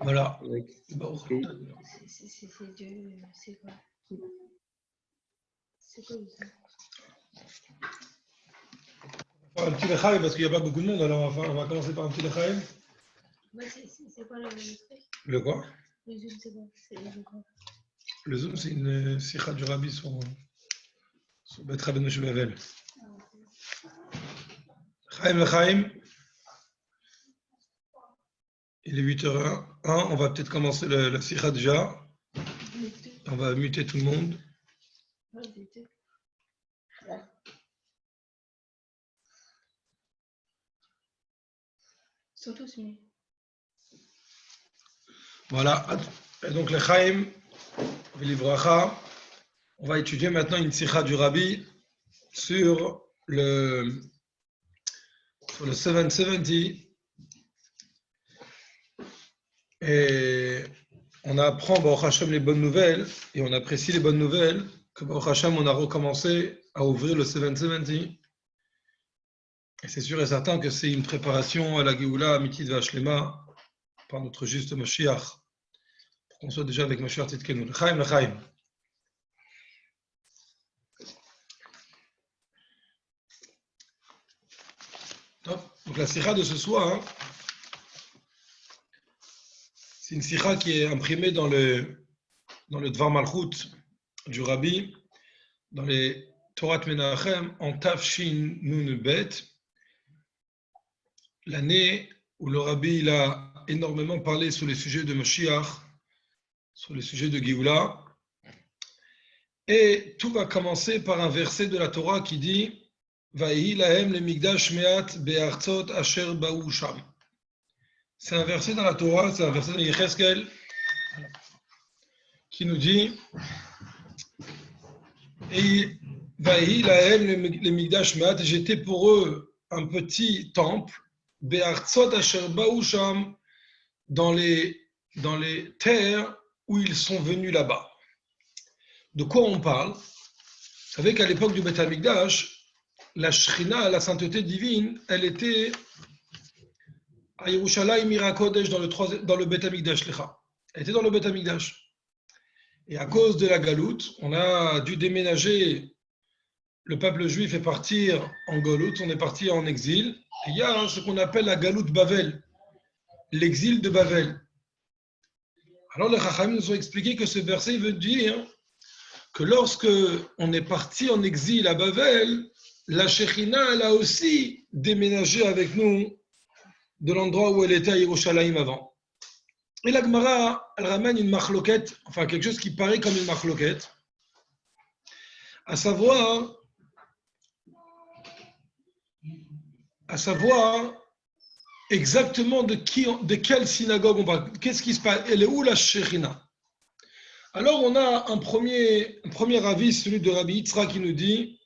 Voilà. Oui. C'est quoi? C'est quoi ça? On va faire un petit lechaim parce qu'il n'y a pas beaucoup de monde, alors on va commencer par un petit lechaim. Ouais, c'est quoi le truc? Le quoi? Le zoom, c'est quoi? C'est le quoi? Le zoom, c'est une sikha du Rabbi sur Bet Rabbeinu Shebavel. Chaim lechaim. Il est 8h01. On va peut-être commencer la sikha déjà. On va muter tout le monde. Ils sont tous mis. Voilà. Et donc, le Chaim, V'livracha, on va étudier maintenant une sikha du Rabbi sur le 770. Et on apprend, Baruch Hashem, les bonnes nouvelles, et on apprécie les bonnes nouvelles, que Baruch Hashem, on a recommencé à ouvrir le 770. Et c'est sûr et certain que c'est une préparation à la Géoula, Amitit Vashlema, par notre juste Mashiach, pour qu'on soit déjà avec Mashiach Tzidkenu. L'chaim, l'chaim. Donc la sikha de ce soir, c'est une sikha qui est imprimée dans le Dvar Malchut du Rabbi, dans les Torah Menachem, en Tafshin Nun Bet, l'année où le Rabbi il a énormément parlé sur les sujets de Mashiach, sur les sujets de Géoula. Et tout va commencer par un verset de la Torah qui dit Vahi lahem le migdash meat be'artzot asher ba'u sham. C'est un verset dans la Torah, c'est un verset de Yecheskel qui nous dit et Vahi lahem le migdash meat, j'étais pour eux un petit temple be'artzot asher ba'u sham, dans les terres où ils sont venus là-bas. De quoi on parle? Vous savez qu'à l'époque du Beth Amikdash, la Shrina, la sainteté divine, elle était à Yerushalayim Mirakodesh dans le Beth Amikdash. Elle était dans le Beth Amikdash. Et à cause de la galoute, on a dû déménager. Le peuple juif est parti en galoute, on est parti en exil. Et il y a ce qu'on appelle la galoute Bavel, l'exil de Bavel. Alors les Chachamim nous ont expliqué que ce verset veut dire que lorsque on est parti en exil à Bavel, la Shekhinah, elle a aussi déménagé avec nous de l'endroit où elle était à Yerushalayim avant. Et la Gemara, elle ramène une machloket, enfin quelque chose qui paraît comme une machloket, à savoir exactement de quelle synagogue on parle. Qu'est-ce qui se passe? Elle est où la Shekhinah? Alors on a un premier avis, celui de Rabbi Yitzhak qui nous dit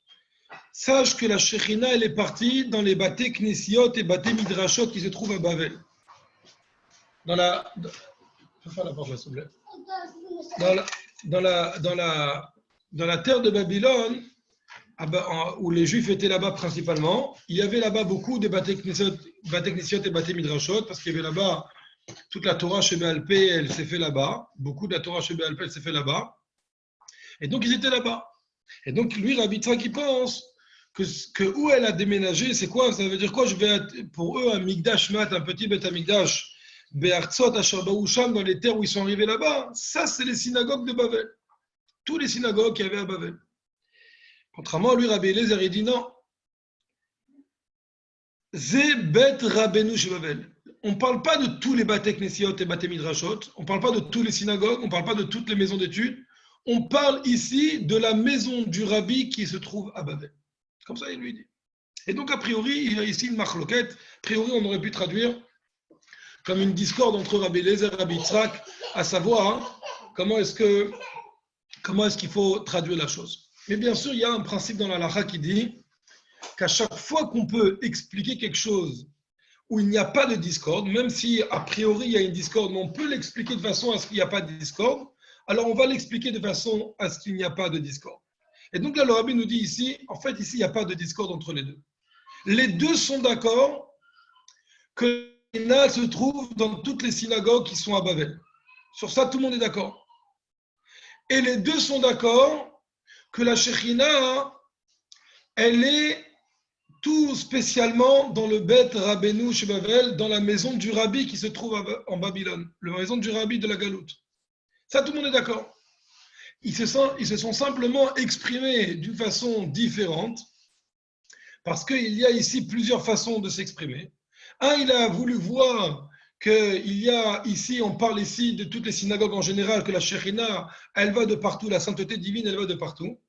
sache que la Shekhinah, elle est partie dans les Baté Knesiot et Baté Midrashot qui se trouvent à Bavel. Dans la terre de Babylone, où les Juifs étaient là-bas principalement, il y avait là-bas beaucoup de Baté Knesiot et Baté Midrashot, parce qu'il y avait là-bas toute la Torah chez Béal Pé, elle s'est fait là-bas. Beaucoup de la Torah chez Béal Pé, elle s'est fait là-bas. Et donc, ils étaient là-bas. Et donc, lui, Rabbi Yitzhak, il pense que où elle a déménagé, c'est quoi? Ça veut dire quoi? Pour eux, un Migdash Mat, un petit Beth Amikdash, Be'artzot Asher Ba'u Sham, dans les terres où ils sont arrivés là-bas, ça, c'est les synagogues de Bavel. Tous les synagogues qu'il y avait à Bavel. Contrairement à lui, Rabbi Eliezer, il dit non. Ze Bet Rabbeinu Shebavel. On ne parle pas de tous les Baté Knesiot et Baté Midrashot, on ne parle pas de tous les synagogues, on ne parle pas de toutes les maisons d'études, on parle ici de la maison du Rabbi qui se trouve à Bavel. Comme ça, il lui dit. Et donc, a priori, il y a ici une machloquette. A priori, on aurait pu traduire comme une discorde entre Rabbi Eliezer et Rabbi Yitzhak, à savoir comment est-ce qu'il faut traduire la chose. Mais bien sûr, il y a un principe dans la halakha qui dit qu'à chaque fois qu'on peut expliquer quelque chose où il n'y a pas de discorde, même si a priori il y a une discorde, mais on peut l'expliquer de façon à ce qu'il n'y a pas de discorde, alors on va l'expliquer de façon à ce qu'il n'y a pas de discorde. Et donc là, le Rabbi nous dit ici, en fait, ici, il n'y a pas de discorde entre les deux. Les deux sont d'accord que Shekhinah se trouve dans toutes les synagogues qui sont à Babel. Sur ça, tout le monde est d'accord. Et les deux sont d'accord que la Shekhinah, elle est tout spécialement dans le Bet Rabbeinu chez Babel, dans la maison du Rabbi qui se trouve en Babylone, la maison du Rabbi de la Galoute. Ça, tout le monde est d'accord. Ils se sont simplement exprimés d'une façon différente, parce qu'il y a ici plusieurs façons de s'exprimer. Il a voulu voir qu'il y a ici, on parle ici de toutes les synagogues en général, que la Shekhinah, elle va de partout, la sainteté divine, elle va de partout.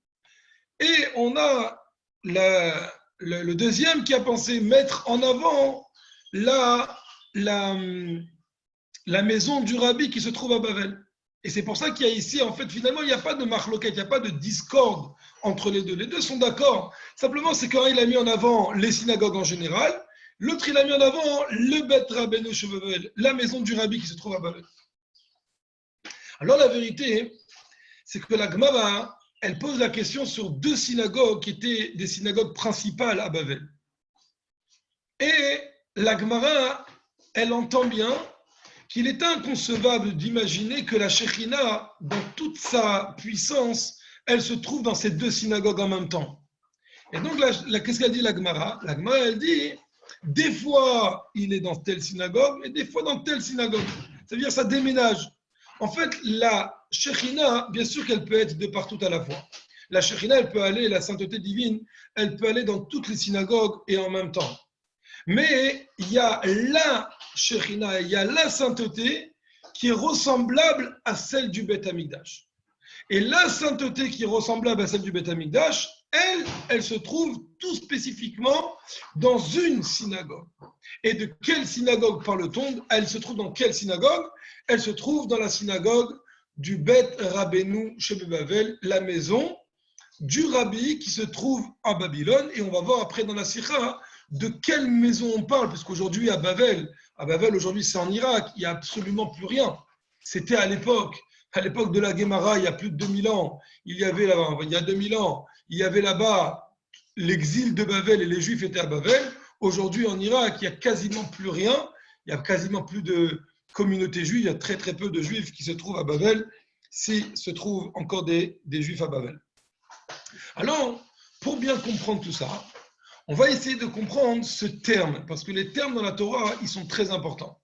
Et on a le deuxième qui a pensé mettre en avant la maison du Rabbi qui se trouve à Babel. Et c'est pour ça qu'il y a ici, en fait, finalement, il n'y a pas de marloquette, il n'y a pas de discorde entre les deux. Les deux sont d'accord. Simplement, c'est qu'un, il a mis en avant les synagogues en général, l'autre, il a mis en avant le Bet Rabbeinu chez Babel, la maison du Rabbi qui se trouve à Babel. Alors, la vérité, c'est que la Gemara, elle pose la question sur deux synagogues qui étaient des synagogues principales à Babel. Et la Gemara, elle entend bien qu'il est inconcevable d'imaginer que la Shekhinah, dans toute sa puissance, elle se trouve dans ces deux synagogues en même temps. Et donc, qu'est-ce qu'elle dit la Gemara? La Gemara, elle dit, des fois, il est dans telle synagogue, et des fois dans telle synagogue. C'est-à-dire, ça déménage. En fait, la Shekhinah, bien sûr qu'elle peut être de partout à la fois. La Shekhinah, elle peut aller, la sainteté divine, elle peut aller dans toutes les synagogues et en même temps. Mais il y a la Shekhinah, il y a la sainteté qui est ressemblable à celle du Beth Amikdash. Et la sainteté qui est ressemblable à celle du Beth Amikdash, elle se trouve tout spécifiquement dans une synagogue. Et de quelle synagogue parle-t-on? Elle se trouve dans quelle synagogue? Elle se trouve dans la synagogue du Bet Rabbeinu chez Babel, la maison du Rabbi qui se trouve à Babylone. Et on va voir après dans la Sikha de quelle maison on parle, parce qu'aujourd'hui à Babel aujourd'hui c'est en Irak, il n'y a absolument plus rien. C'était à l'époque de la Guémara, il y a plus de 2000 ans, il y a 2000 ans, il y avait là-bas l'exil de Babel et les Juifs étaient à Babel. Aujourd'hui en Irak, il n'y a quasiment plus rien, il n'y a quasiment plus de communauté juive, il y a très très peu de Juifs qui se trouvent à Babel, s'il se trouve encore des Juifs à Babel. Alors, pour bien comprendre tout ça, on va essayer de comprendre ce terme, parce que les termes dans la Torah, ils sont très importants.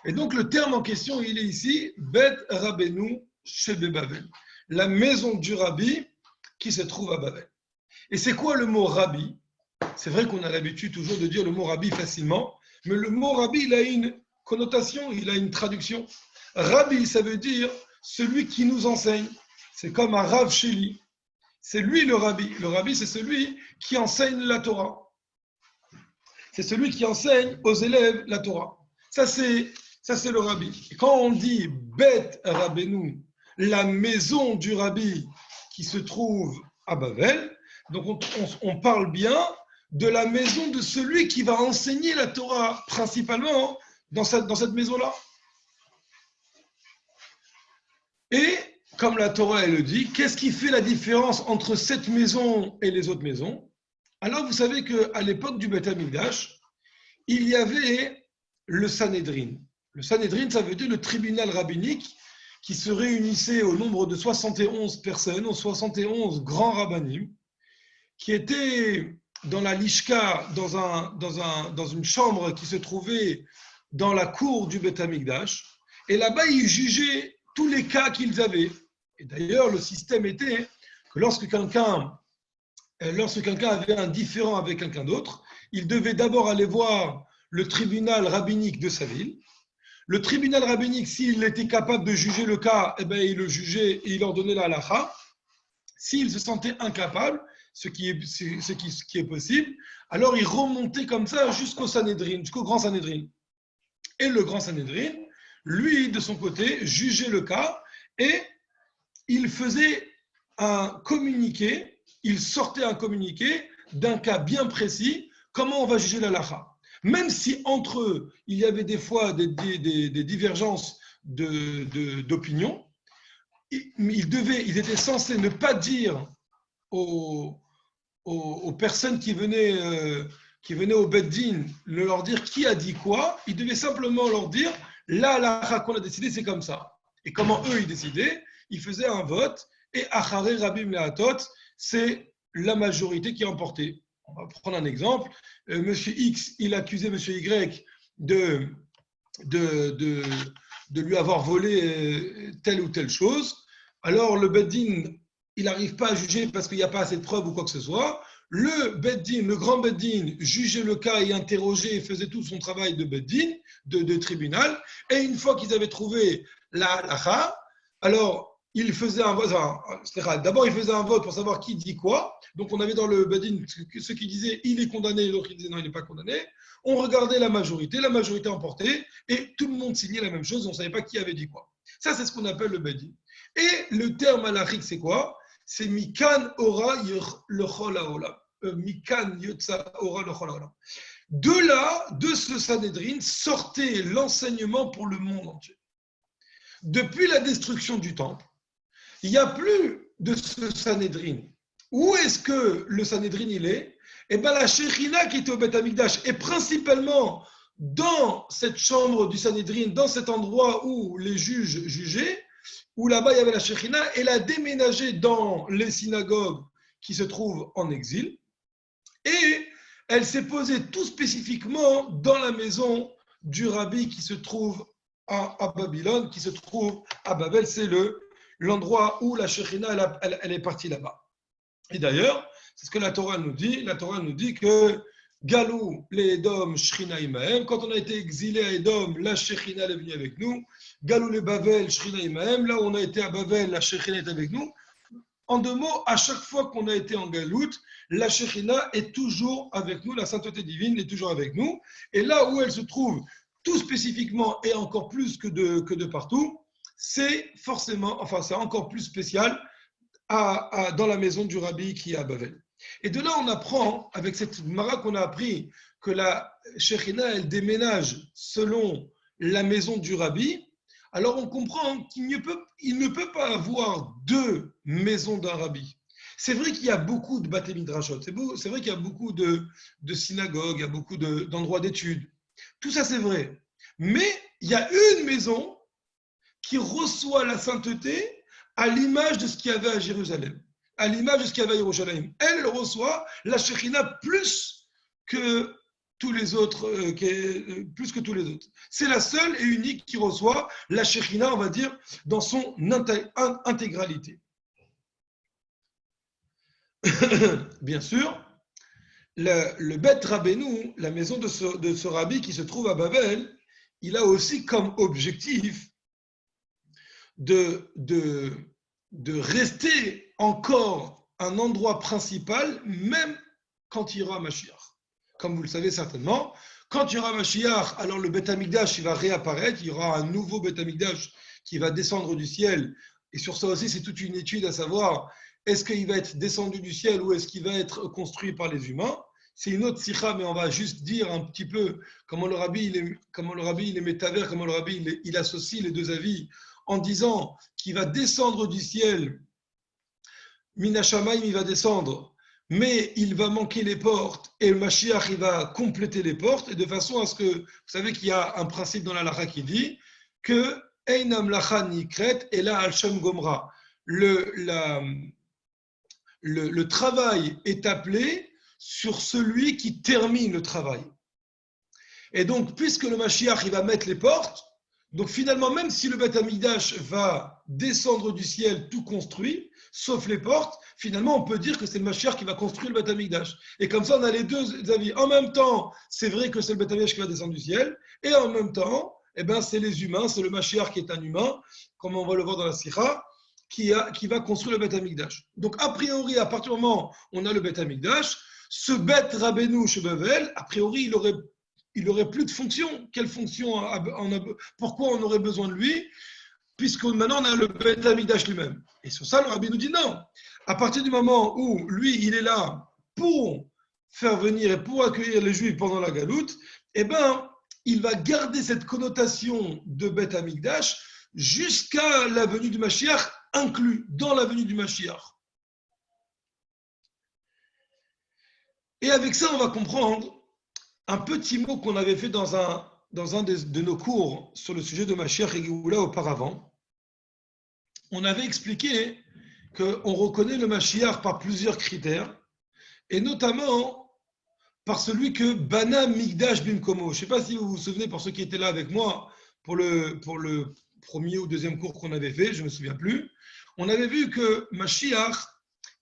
Et donc, le terme en question, il est ici, Bet Rabbeinu Shebe Babel, la maison du Rabbi qui se trouve à Babel. Et c'est quoi le mot Rabbi? C'est vrai qu'on a l'habitude toujours de dire le mot Rabbi facilement, mais le mot Rabbi, il a une connotation, il a une traduction. Rabbi, ça veut dire celui qui nous enseigne. C'est comme un Rav Sheli. C'est lui le Rabbi. Le Rabbi, c'est celui qui enseigne la Torah. C'est celui qui enseigne aux élèves la Torah. Ça, c'est le Rabbi. Et quand on dit Bet Rabbeinu, la maison du Rabbi qui se trouve à Babel, donc on parle bien de la maison de celui qui va enseigner la Torah, principalement dans cette maison-là. Et comme la Torah elle le dit, qu'est-ce qui fait la différence entre cette maison et les autres maisons? Alors vous savez qu'à l'époque du Beth Amikdash, il y avait le Sanhédrin. Le Sanhédrin, ça veut dire le tribunal rabbinique qui se réunissait au nombre de 71 personnes, 71 grands rabbinim, qui étaient dans la Lishka, dans une chambre qui se trouvait dans la cour du Beth Amikdash. Et là-bas, ils jugeaient tous les cas qu'ils avaient. Et d'ailleurs, le système était que lorsque quelqu'un avait un différend avec quelqu'un d'autre, il devait d'abord aller voir le tribunal rabbinique de sa ville. Le tribunal rabbinique, s'il était capable de juger le cas, eh bien, il le jugeait et il ordonnait la halakha. S'il se sentait incapable, ce qui est possible, alors il remontait comme ça jusqu'au Sanhédrin, jusqu'au grand Sanhédrin. Et le grand Sanhédrin, lui, de son côté, jugeait le cas et il faisait un communiqué, il sortait un communiqué d'un cas bien précis, comment on va juger la halakha. Même si entre eux, il y avait des fois des divergences d'opinion, ils étaient censés ne pas dire aux personnes qui venaient qui venaient au Beddin leur dire qui a dit quoi, il devait simplement leur dire la halakha qu'on a décidé, c'est comme ça. Et comment eux, ils décidaient? Ils faisaient un vote et Acharé Rabim Lehatot, c'est la majorité qui a emporté. On va prendre un exemple. Monsieur X, il accusait Monsieur Y de lui avoir volé telle ou telle chose. Alors le Beddin, il n'arrive pas à juger parce qu'il n'y a pas assez de preuves ou quoi que ce soit. Le Beddin, le grand Beddin, jugeait le cas et interrogeait et faisait tout son travail de Beddin, de tribunal. Et une fois qu'ils avaient trouvé la halakha, alors il faisait un vote. D'abord, il faisait un vote pour savoir qui dit quoi. Donc on avait dans le Beddin ceux qui disaient il est condamné et l'autre qui disait non, il n'est pas condamné. On regardait la majorité emportait et tout le monde signait la même chose. On ne savait pas qui avait dit quoi. Ça, c'est ce qu'on appelle le Beddin. Et le terme halachique, c'est quoi? C'est Mikan Ora Lechol Haolam. Mikan Yotza Ora Lechol Haolam. De là, de ce Sanhédrin, sortait l'enseignement pour le monde entier. Depuis la destruction du temple, il n'y a plus de ce Sanhédrin. Où est-ce que le Sanhédrin il est? Eh bien, la Shekhinah qui était au Beth Amikdash est principalement dans cette chambre du Sanhédrin, dans cet endroit où les juges jugeaient, où là-bas il y avait la Shekhinah, elle a déménagé dans les synagogues qui se trouvent en exil, et elle s'est posée tout spécifiquement dans la maison du rabbi qui se trouve à Babylone, qui se trouve à Babel. C'est l'endroit où la Shekhinah elle est partie là-bas. Et d'ailleurs, c'est ce que la Torah nous dit. La Torah nous dit que Galou, les Edom, Shrina Imahem. Quand on a été exilé à Edom, la Shekhinah est venue avec nous. Galou, les Bavel, Shrina Imahem. Là où on a été à Babel, la Shekhinah est avec nous. En deux mots, à chaque fois qu'on a été en Galout, la Shekhinah est toujours avec nous, la sainteté divine est toujours avec nous. Et là où elle se trouve, tout spécifiquement et encore plus que de partout, c'est forcément, enfin c'est encore plus spécial dans la maison du rabbi qui est à Bavel. Et de là, on apprend, avec cette mara qu'on a appris, que la Shekhinah, elle déménage selon la maison du rabbi. Alors on comprend qu'il ne peut pas avoir deux maisons d'un rabbi. C'est vrai qu'il y a beaucoup de Bate Midrashot, c'est vrai qu'il y a beaucoup de synagogues, il y a beaucoup d'endroits d'études. Tout ça, c'est vrai. Mais il y a une maison qui reçoit la sainteté à l'image de ce qu'il y avait à Jérusalem, à l'image de ce qu'il y avait à Jérusalem. Elle reçoit la Shekhinah plus que tous les autres, plus que tous les autres. C'est la seule et unique qui reçoit la Shekhinah, on va dire, dans son intégralité. Bien sûr, le Beth Rabbeinu, la maison de ce rabbi qui se trouve à Babel, il a aussi comme objectif de rester encore un endroit principal, même quand il y aura Mashiach. Comme vous le savez certainement, quand il y aura Mashiach, alors le Beth Amikdash il va réapparaître, il y aura un nouveau Beth Amikdash qui va descendre du ciel. Et sur ça aussi, c'est toute une étude à savoir, est-ce qu'il va être descendu du ciel ou est-ce qu'il va être construit par les humains? C'est une autre sikha, mais on va juste dire un petit peu comment le rabbi il est métavers, comment le rabbi il associe les deux avis en disant qu'il va descendre du ciel, Minashamayim, il va descendre, mais il va manquer les portes, et le Mashiach, il va compléter les portes, et de façon à ce que, vous savez qu'il y a un principe dans la Lacha qui dit que Einam Lacha Nikret, et là, Al-Shem Gomra, le travail est appelé sur celui qui termine le travail. Et donc, puisque le Mashiach, il va mettre les portes, donc finalement, même si le Beth Amikdash va descendre du ciel tout construit, sauf les portes, finalement on peut dire que c'est le Mashiach qui va construire le Beth Amikdash. Et comme ça, on a les deux avis. En même temps, c'est vrai que c'est le Beth Amikdash qui va descendre du ciel, et en même temps, eh ben, c'est les humains, c'est le Mashiach qui est un humain, comme on va le voir dans la Sikha, qui va construire le Beth Amikdash. Donc a priori, à partir du moment où on a le Beth Amikdash, ce Beth Rabbeinu chez Bavel, a priori, il aurait plus de fonction. Quelle fonction pourquoi on aurait besoin de lui? Puisque maintenant on a le Beth Amikdash lui-même. Et sur ça, le rabbi nous dit non. À partir du moment où lui, il est là pour faire venir et pour accueillir les Juifs pendant la galoute, eh ben, il va garder cette connotation de Beth Amikdash jusqu'à la venue du Mashiach, inclus dans la venue du Mashiach. Et avec ça, on va comprendre un petit mot qu'on avait fait dans un de nos cours sur le sujet de Mashiach et Géoula auparavant. On avait expliqué qu'on reconnaît le Mashiach par plusieurs critères, et notamment par celui que Bana Migdash Bimkomo. Je ne sais pas si vous vous souvenez, pour ceux qui étaient là avec moi, pour le premier ou deuxième cours qu'on avait fait, je ne me souviens plus, on avait vu que Mashiach,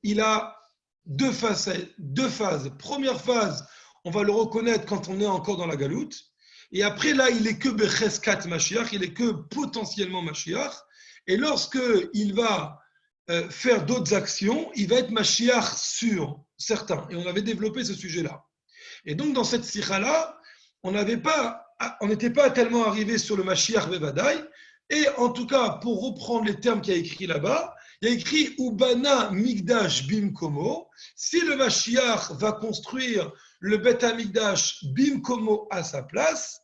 il a deux phases. Première phase, on va le reconnaître quand on est encore dans la galoute, et après là, il est que Becheskat Mashiach, il est que potentiellement Mashiach, et lorsqu'il va faire d'autres actions, il va être Mashiach sûr, certain. Et on avait développé ce sujet-là. Et donc, dans cette sikha-là, on n'était pas tellement arrivé sur le Mashiach Bevadai. Et en tout cas, pour reprendre les termes qu'il y a écrit là-bas, il y a écrit Ubana Migdash Bimkomo. Si le Mashiach va construire le Bet HaMikdash Bimkomo à sa place,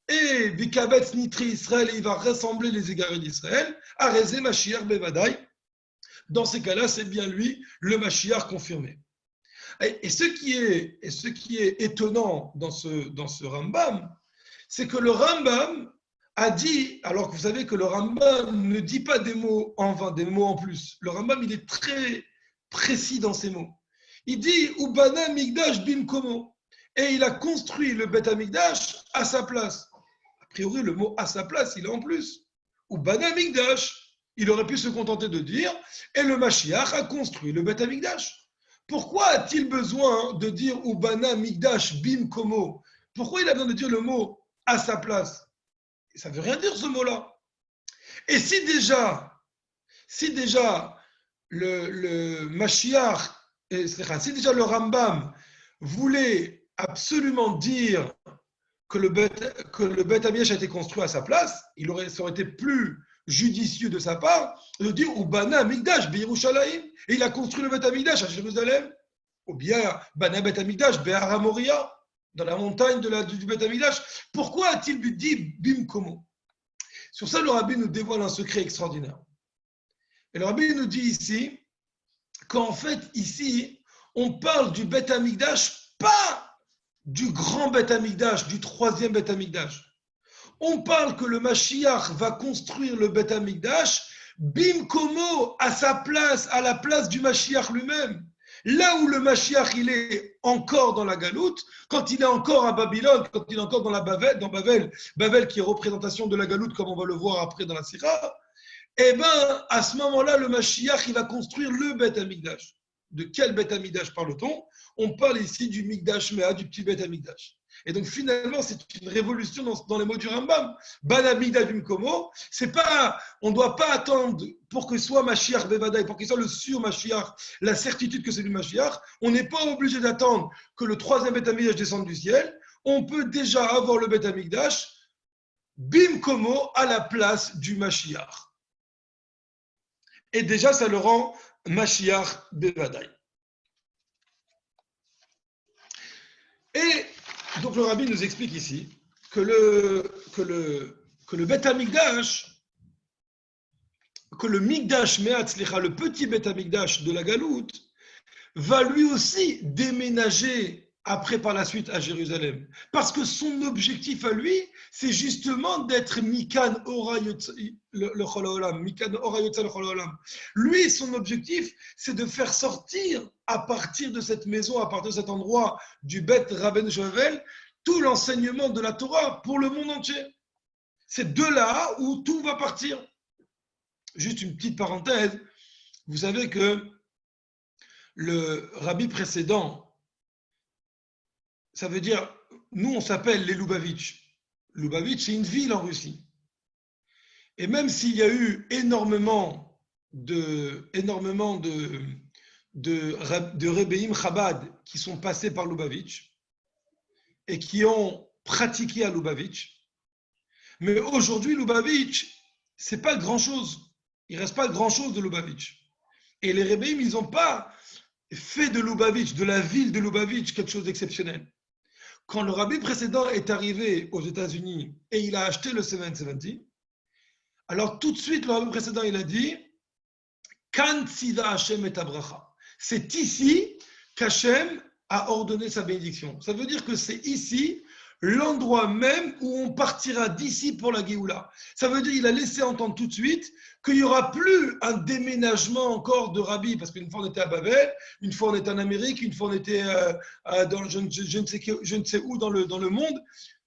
et Vikabetz Nitri Israël, il va rassembler les égarés d'Israël, Arezé Mashiach Bevadai. Dans ces cas-là, c'est bien lui, le Mashiach confirmé. Et ce qui est étonnant dans ce Rambam, c'est que le Rambam a dit, alors que vous savez que le Rambam ne dit pas des mots en vain, des mots en plus. Le Rambam, il est très précis dans ses mots. Il dit Ubana Migdash Bimkomo. Et il a construit le Bet HaMikdash à sa place. A priori, le mot à sa place, il est en plus. Ubana Migdash. Il aurait pu se contenter de dire et le Mashiach a construit le Bet HaMikdash. Pourquoi a-t-il besoin de dire Ubana Migdash Bim Komo? Pourquoi il a besoin de dire le mot à sa place? Ça ne veut rien dire ce mot-là. Et si déjà le Mashiach, si déjà le Rambam voulait absolument dire que le Bet HaMikdash a été construit à sa place, ça aurait été plus judicieux de sa part de dire Ubana Mikdash Yerushalayim, et il a construit le Bet HaMikdash à Jérusalem, ou bien Bana Bet HaMikdash Be'ara Moria, dans la montagne du Bet HaMikdash. Pourquoi a-t-il dit Bimkomo? Sur ça, le Rabbi nous dévoile un secret extraordinaire. Et le Rabbi nous dit ici qu'en fait, ici, on parle du Bet HaMikdash, pas du grand Bet HaMikdash, du troisième Bet HaMikdash. On parle que le Mashiach va construire le Bet HaMikdash Bimkomo, à sa place, à la place du Mashiach lui-même. Là où le Mashiach, il est encore dans la galoute, quand il est encore à Babylone, quand il est encore dans Bavel qui est représentation de la galoute, comme on va le voir après dans la Sira, eh bien, à ce moment-là, le Mashiach, il va construire le Bet HaMikdash. De quel Bet HaMikdash parle-t-on? On parle ici du Mikdash Mea, du petit Bet HaMikdash. Et donc finalement, c'est une révolution dans les mots du Rambam. Bana Migdash Bimkomo, c'est pas, on ne doit pas attendre pour que soit Mashiach Bevadai, pour qu'il soit le sûr Mashiach, la certitude que c'est du Mashiach. On n'est pas obligé d'attendre que le troisième Bet HaMikdash descende du ciel. On peut déjà avoir le Bet HaMikdash Bimkomo à la place du Mashiach. Et déjà, ça le rend Mashiach Bevadai. Et donc le Rabbi nous explique ici que le Bet HaMikdash, que le Mikdash Me'atzlicha, le petit Bet HaMikdash de la Galoute, va lui aussi déménager après par la suite à Jérusalem. Parce que son objectif à lui, c'est justement d'être Mikan Ora le Chol Haolam, Mikan Ora le Chol Haolam. Lui, son objectif, c'est de faire sortir à partir de cette maison, à partir de cet endroit du Bet Rabbeinu Shovel, tout l'enseignement de la Torah pour le monde entier. C'est de là où tout va partir. Juste une petite parenthèse, vous savez que le rabbi précédent, ça veut dire, nous on s'appelle les Lubavitch. Lubavitch, c'est une ville en Russie. Et même s'il y a eu énormément de Rebbeim Chabad qui sont passés par Lubavitch et qui ont pratiqué à Lubavitch, mais aujourd'hui, Lubavitch, c'est pas grand-chose. Il ne reste pas grand-chose de Lubavitch. Et les Rebbeim, ils n'ont pas fait de Lubavitch, de la ville de Lubavitch, quelque chose d'exceptionnel. Quand le rabbi précédent est arrivé aux États-Unis et il a acheté le 770, alors tout de suite, le rabbi précédent, il a dit Kan tzida Hashem et abracha. C'est ici qu'Hashem a ordonné sa bénédiction. Ça veut dire que c'est ici l'endroit même où on partira d'ici pour la Géoula. Ça veut dire qu'il a laissé entendre tout de suite qu'il n'y aura plus un déménagement encore de Rabbi, parce qu'une fois on était à Babel, une fois on était en Amérique, une fois on était dans je ne sais où dans le monde.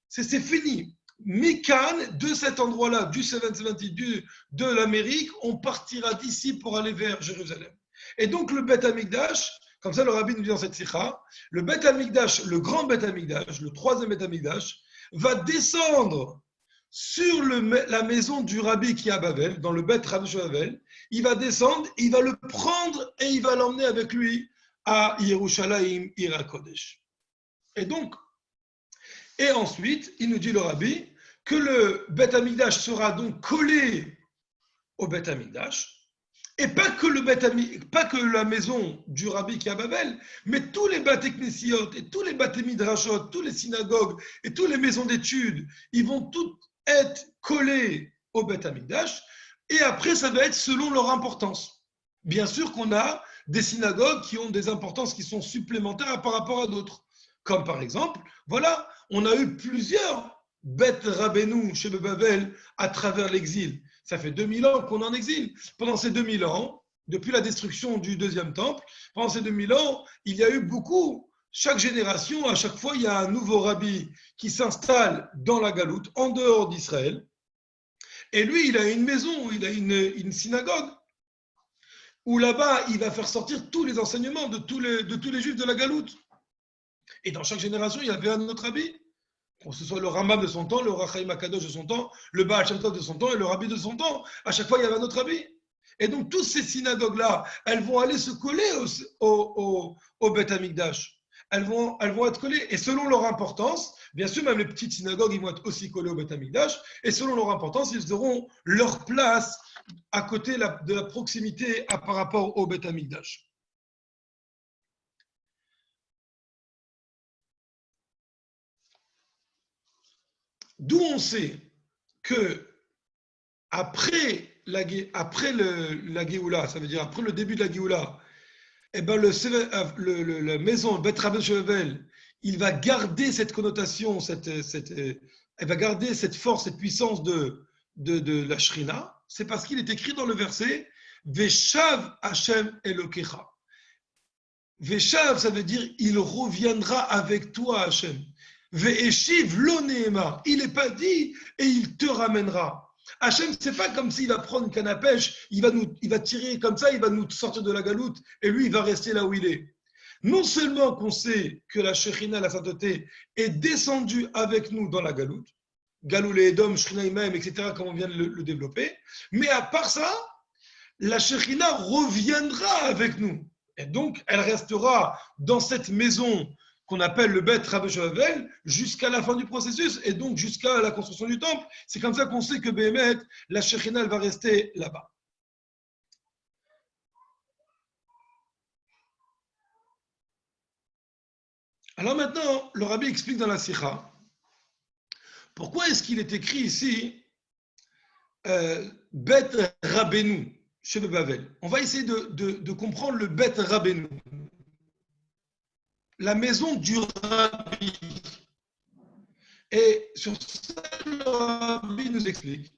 C'est fini. Mikan, de cet endroit-là, du 770 de l'Amérique, on partira d'ici pour aller vers Jérusalem. Et donc le Beth Amikdash, comme ça le Rabbi nous dit dans cette sikha, le Beth Amikdash, le grand Beth Amikdash, le troisième Beth Amikdash, va descendre sur la maison du Rabbi qui est à Babel, dans le Beth Rabbi Babel. Il va descendre, il va le prendre et il va l'emmener avec lui à Yerushalayim, Ira Kodesh. Et donc, et ensuite, il nous dit le Rabbi que le Beth Amikdash sera donc collé au Beth Amikdash, et pas que la maison du Rabbi qui est à Babel, mais tous les Beth Knessiot et tous les Beth Midrashot, tous les synagogues et toutes les maisons d'études, ils vont toutes être collés au Beth Amikdash, et après ça va être selon leur importance. Bien sûr qu'on a des synagogues qui ont des importances qui sont supplémentaires par rapport à d'autres. Comme par exemple, voilà, on a eu plusieurs Beth Rabbeinu chez Babel à travers l'exil. Ça fait 2000 ans qu'on est en exil. Pendant ces 2000 ans, depuis la destruction du deuxième temple, pendant ces 2000 ans, il y a eu beaucoup. Chaque génération, à chaque fois, il y a un nouveau rabbi qui s'installe dans la Galoute, en dehors d'Israël. Et lui, il a une maison, il a une synagogue, où là-bas, il va faire sortir tous les enseignements de tous les juifs de la Galoute. Et dans chaque génération, il y avait un autre rabbi. Que ce soit le Rambam de son temps, le Rachaim Akadosh de son temps, le Baal Shem Tov de son temps et le Rabbi de son temps. À chaque fois, il y avait un autre rabbi. Et donc, toutes ces synagogues-là, elles vont aller se coller au Beth Amikdash. Elles vont être collées. Et selon leur importance, bien sûr, même les petites synagogues, ils vont être aussi collées au Beth Amikdash. Et selon leur importance, ils auront leur place à côté de la proximité par rapport au Beth Amikdash. D'où on sait que après la Géoula, ça veut dire après le début de la Géoula, eh ben la maison Beth Rabbi Shevel, il va garder cette connotation, elle va garder cette force, cette puissance de la Shrina. C'est parce qu'il est écrit dans le verset Veshav Hashem Elokecha. Veshav, ça veut dire il reviendra avec toi, Hashem. Ve'eshiv lo ne'ema. Il n'est pas dit et il te ramènera. Hachem, c'est pas comme s'il va prendre une canne à pêche, il va tirer comme ça, il va nous sortir de la galoute et lui, il va rester là où il est. Non seulement qu'on sait que la Shekhinah, la sainteté, est descendue avec nous dans la galoute, Galou les Edom, Shekhinah Imaim, etc., comme on vient de le développer, mais à part ça, la Shekhinah reviendra avec nous. Et donc, elle restera dans cette maison qu'on appelle le Beth Rabbi Shevel jusqu'à la fin du processus et donc jusqu'à la construction du temple. C'est comme ça qu'on sait que Béhémet, la Shekhinah, elle va rester là-bas. Alors maintenant, le Rabbi explique dans la Sikha pourquoi est-ce qu'il est écrit ici Beth Rabbeinu chez Bavel. On va essayer de comprendre le Beth Rabbeinu. La maison du Rabbi. Et sur ça, le Rabbi nous explique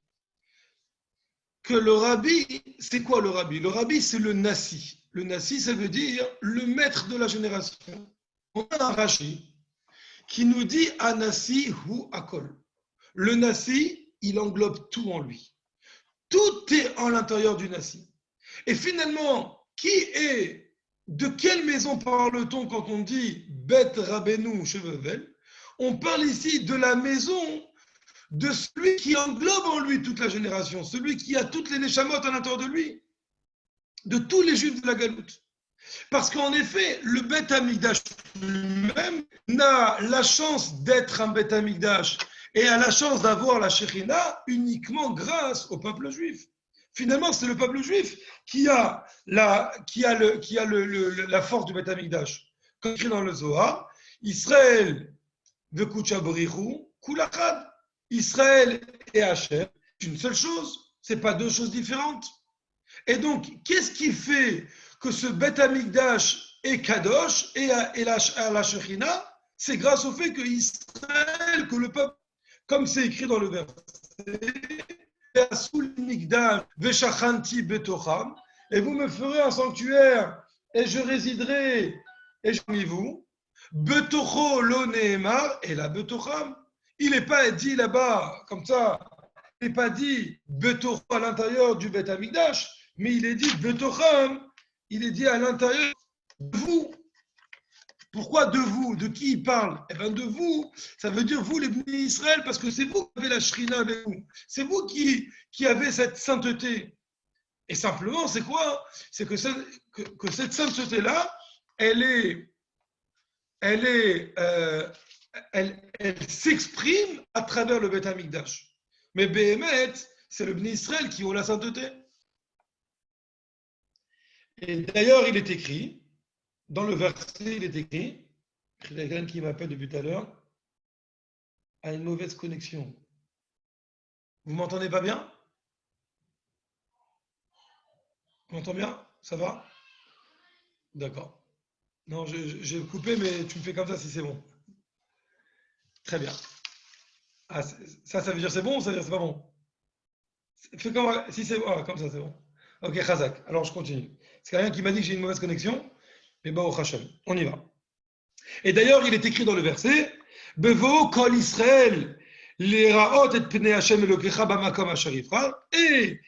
que le Rabbi, c'est quoi le Rabbi? Le Rabbi, c'est le Nassi. Le Nassi, ça veut dire le maître de la génération. On a un Rashi qui nous dit Anassi ou Akol. Le Nassi, il englobe tout en lui. Tout est en l'intérieur du Nassi. Et finalement, de quelle maison parle-t-on quand on dit Beth Rabbeinu Shevevel? On parle ici de la maison de celui qui englobe en lui toute la génération, celui qui a toutes les Neshamot à l'intérieur de lui, de tous les Juifs de la Galoute. Parce qu'en effet, le Beth Amikdash lui-même n'a la chance d'être un Beth Amikdash et a la chance d'avoir la Shekhinah uniquement grâce au peuple juif. Finalement, c'est le peuple juif qui a la force du Beth Amikdash. Comme écrit dans le Zohar, Israël vekucha borichu kulachad. Israël et Hachem, c'est une seule chose, c'est pas deux choses différentes. Et donc, qu'est-ce qui fait que ce Beth Amikdash est Kadosh et la Shekhinah? c'est grâce au fait que Israël, que le peuple, comme c'est écrit dans le verset, et vous me ferez un sanctuaire, et je résiderai, et je parmi vous. Betocho lo nehemar, et la betocham, il n'est pas dit là-bas, comme ça, il n'est pas dit betocho à l'intérieur du Beth Amikdash, mais il est dit betocham, il est dit à l'intérieur de vous. Pourquoi de vous? De qui il parle? Eh bien de vous, ça veut dire vous les bénis Israël, parce que c'est vous qui avez la shrina avec vous. C'est vous qui avez cette sainteté. Et simplement, c'est quoi? C'est que cette sainteté-là, elle s'exprime à travers le Beth Amikdash. Mais Béhémet, c'est le béni Israël qui ont la sainteté. Et d'ailleurs, il est écrit, dans le verset, il est écrit, il y a quelqu'un qui m'appelle depuis tout à l'heure, a une mauvaise connexion. Vous m'entendez pas bien? Tu m'entends bien? Ça va? D'accord. Non, j'ai coupé, mais tu me fais comme ça si c'est bon. Très bien. Ah, ça veut dire c'est bon ou ça veut dire c'est pas bon? Fais comme, si c'est comme ça, c'est bon. Ok, Khazak. Alors je continue. C'est quelqu'un qui m'a dit que j'ai une mauvaise connexion, mais bah, au Hachem, on y va. Et d'ailleurs, il est écrit dans le verset Bevo kol Israël, l'iraot et pnei Hashem elokecha bamakom asher yifra. Et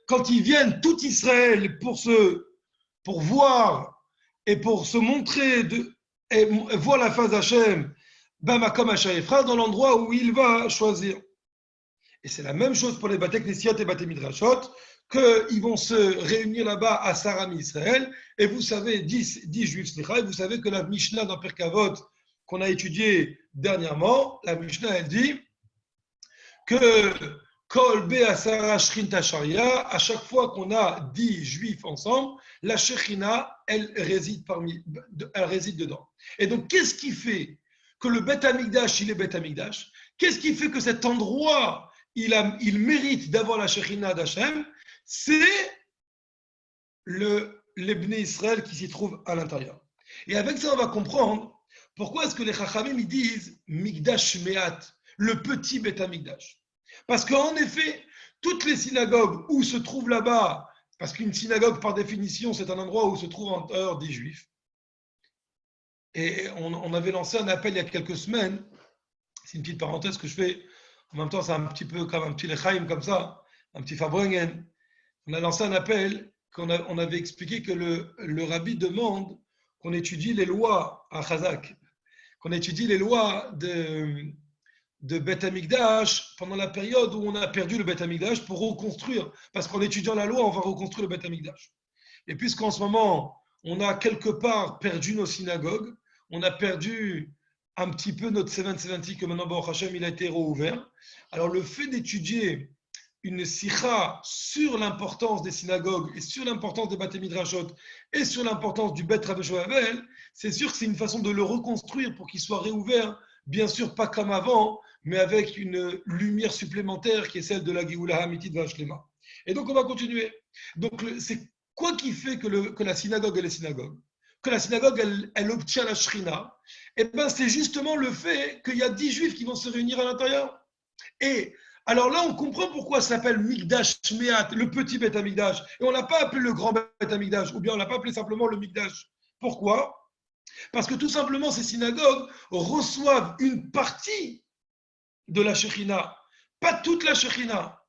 quand ils viennent tout Israël pour voir et pour se montrer et voir la face d'Hachem bamakom asher yifra, dans l'endroit où il va choisir. Et c'est la même chose pour les Bate Knesiot et Bate Midrashot, qu'ils vont se réunir là-bas à Saram Israël. Et vous savez, 10 juifs, et vous savez que la Mishnah dans Perkavot qu'on a étudiée dernièrement, la Mishnah, elle dit que Kol Be'asara Shrinta Sharia, à chaque fois qu'on a 10 juifs ensemble, la Shekhinah, elle réside dedans. Et donc, qu'est-ce qui fait que le Beth Amikdash, il est Beth Amikdash? Qu'est-ce qui fait que cet endroit il mérite d'avoir la Shekhinah d'Hachem? C'est les Bnei Israël qui s'y trouvent à l'intérieur. Et avec ça, on va comprendre pourquoi est-ce que les Chachamim ils disent Mikdash Me'at, le petit Beth Amikdash. Parce qu'en effet, toutes les synagogues où se trouvent là-bas, parce qu'une synagogue, par définition, c'est un endroit où se trouvent en dehors des Juifs. Et on avait lancé un appel il y a quelques semaines, c'est une petite parenthèse que je fais. En même temps, c'est un petit peu comme un petit lechaim comme ça, un petit fabrengen. On a lancé un appel, on avait expliqué que le rabbi demande qu'on étudie les lois à Chazak, qu'on étudie les lois de Beth Amikdash pendant la période où on a perdu le Beth Amikdash pour reconstruire. Parce qu'en étudiant la loi, on va reconstruire le Beth Amikdash. Et puisqu'en ce moment, on a quelque part perdu nos synagogues, on a perdu un petit peu notre 770 que maintenant, Baruch Hashem, il a été rouvert. Alors, le fait d'étudier une sikha sur l'importance des synagogues et sur l'importance des Bate Midrashot et sur l'importance du Bet Rabbi Shoavel, c'est sûr que c'est une façon de le reconstruire pour qu'il soit réouvert, bien sûr pas comme avant, mais avec une lumière supplémentaire qui est celle de la Géoula Hamitit V'Ashlema. Et donc, on va continuer. Donc, c'est quoi qui fait que la synagogue, elle est synagogue? Que la synagogue, elle obtient la shrina, et ben c'est justement le fait qu'il y a 10 juifs qui vont se réunir à l'intérieur. Et alors là, on comprend pourquoi ça s'appelle Mikdash Me'at, le petit Beth Amikdash, et on ne l'a pas appelé le grand Beth Amikdash, ou bien on ne l'a pas appelé simplement le Mikdash. Pourquoi? Parce que tout simplement, ces synagogues reçoivent une partie de la Shekhinah, pas toute la Shekhinah.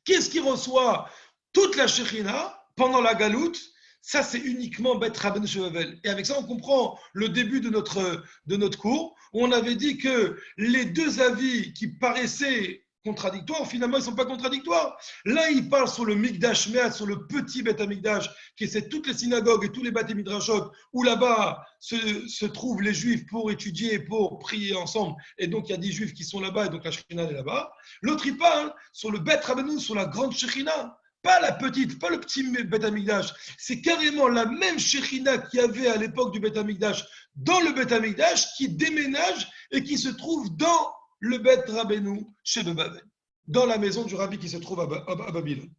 Qu'est-ce qui reçoit toute la Shekhinah pendant la galoute? Ça, c'est uniquement Beth Rabbeinu Shoavel. Et avec ça, on comprend le début de notre cours, où on avait dit que les deux avis qui paraissaient contradictoires, finalement, ils ne sont pas contradictoires. Là, il parle sur le Mikdash Me'at, sur le petit Beth Amikdash, qui c'est toutes les synagogues et tous les Bate Midrashot, où là-bas se trouvent les Juifs pour étudier, pour prier ensemble. Et donc, il y a 10 Juifs qui sont là-bas, et donc la Shekhinah est là-bas. L'autre, il parle sur le Beth Rabbeinu, sur la grande Shekhinah. Pas la petite, pas le petit Beth Amikdash. C'est carrément la même Shekhinah qu'il y avait à l'époque du Beth Amikdash dans le Beth Amikdash qui déménage et qui se trouve dans le Beth Rabbeinu chez le Babel, dans la maison du rabbi qui se trouve à Babylone.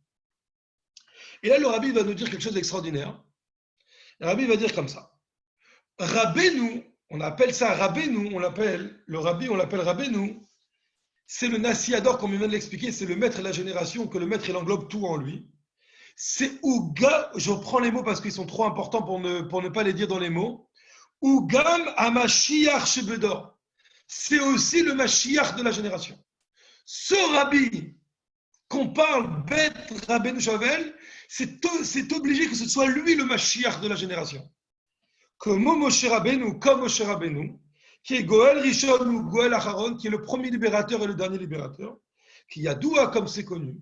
Et là, le rabbi va nous dire quelque chose d'extraordinaire. Le rabbi va dire comme ça. Rabbeinu, On appelle ça Rabbeinu, on l'appelle Rabbeinu. C'est le Nasiador, comme il vient de l'expliquer, c'est le maître de la génération, que le maître il englobe tout en lui. C'est Ouga, je reprends les mots parce qu'ils sont trop importants pour ne pas les dire dans les mots. Ougam Amashiach Shebedor. C'est aussi le Mashiach de la génération. Ce Rabbi qu'on parle, Bet Rabbeinu Shavel, c'est obligé que ce soit lui le Mashiach de la génération. Comme Moshe Rabbeinu, qui est Goël Rishon ou Goël Acharon, qui est le premier libérateur et le dernier libérateur, qui a Doua comme c'est connu,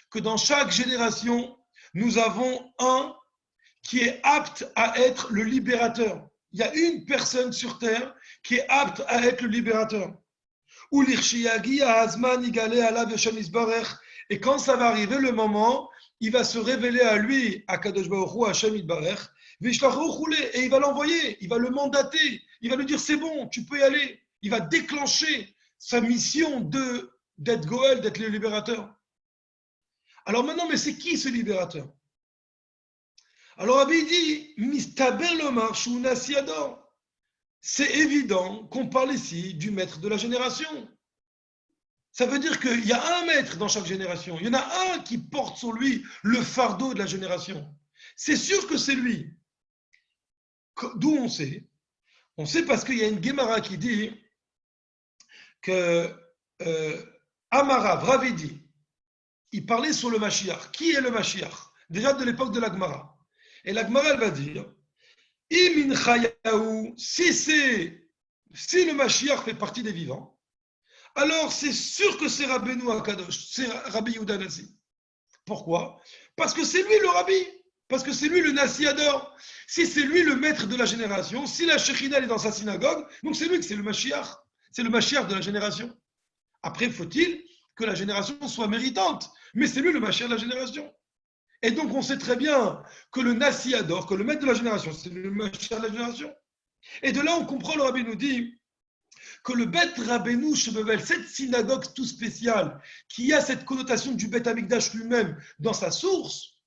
que dans chaque génération, nous avons un qui est apte à être le libérateur. Il y a une personne sur terre qui est apte à être le libérateur. Et quand ça va arriver le moment, il va se révéler à lui, à Kadosh Baruch Hu, Hashem Yitbarech, et il va l'envoyer, il va le mandater, il va lui dire c'est bon, tu peux y aller. Il va déclencher sa mission d'être Goël, d'être le libérateur. Alors maintenant, mais c'est qui ce libérateur? Alors Rabbi dit, Mistaber Lomar Shu Nasiador. C'est évident qu'on parle ici du maître de la génération. Ça veut dire qu'il y a un maître dans chaque génération. Il y en a un qui porte sur lui le fardeau de la génération. C'est sûr que c'est lui. D'où on sait? On sait parce qu'il y a une Gemara qui dit que Amarav, Ravidi, il parlait sur le Mashiach. Qui est le Mashiach? Déjà de l'époque de la Gemara. Et la Gemara, elle va dire, Imin Chayahu, si le Mashiach fait partie des vivants, alors c'est sûr que c'est Rabbeinu Akadosh, c'est Rabbi Yehuda Nassi. Pourquoi? Parce que c'est lui le Rabbi, parce que c'est lui le Nasiador. Si c'est lui le maître de la génération, si la Shekhinah est dans sa synagogue, donc c'est lui que c'est le Mashiach. C'est le Mashiach de la génération. Après, faut-il que la génération soit méritante, mais c'est lui le Mashiach de la génération. Et donc, on sait très bien que le Nasiador, que le maître de la génération, c'est le Mashiach de la génération. Et de là, on comprend, le Rabbi nous dit que le Bet Rabbeinu Shebevel, cette synagogue tout spéciale, qui a cette connotation du Bet Amikdash lui-même dans sa source,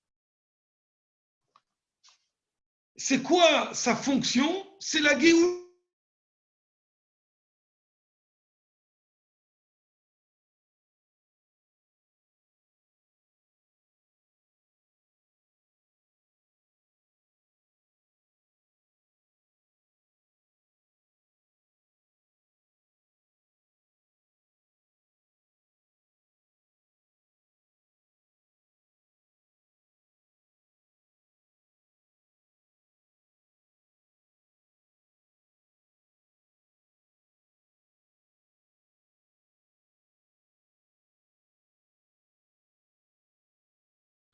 c'est quoi sa fonction? C'est la Géoula.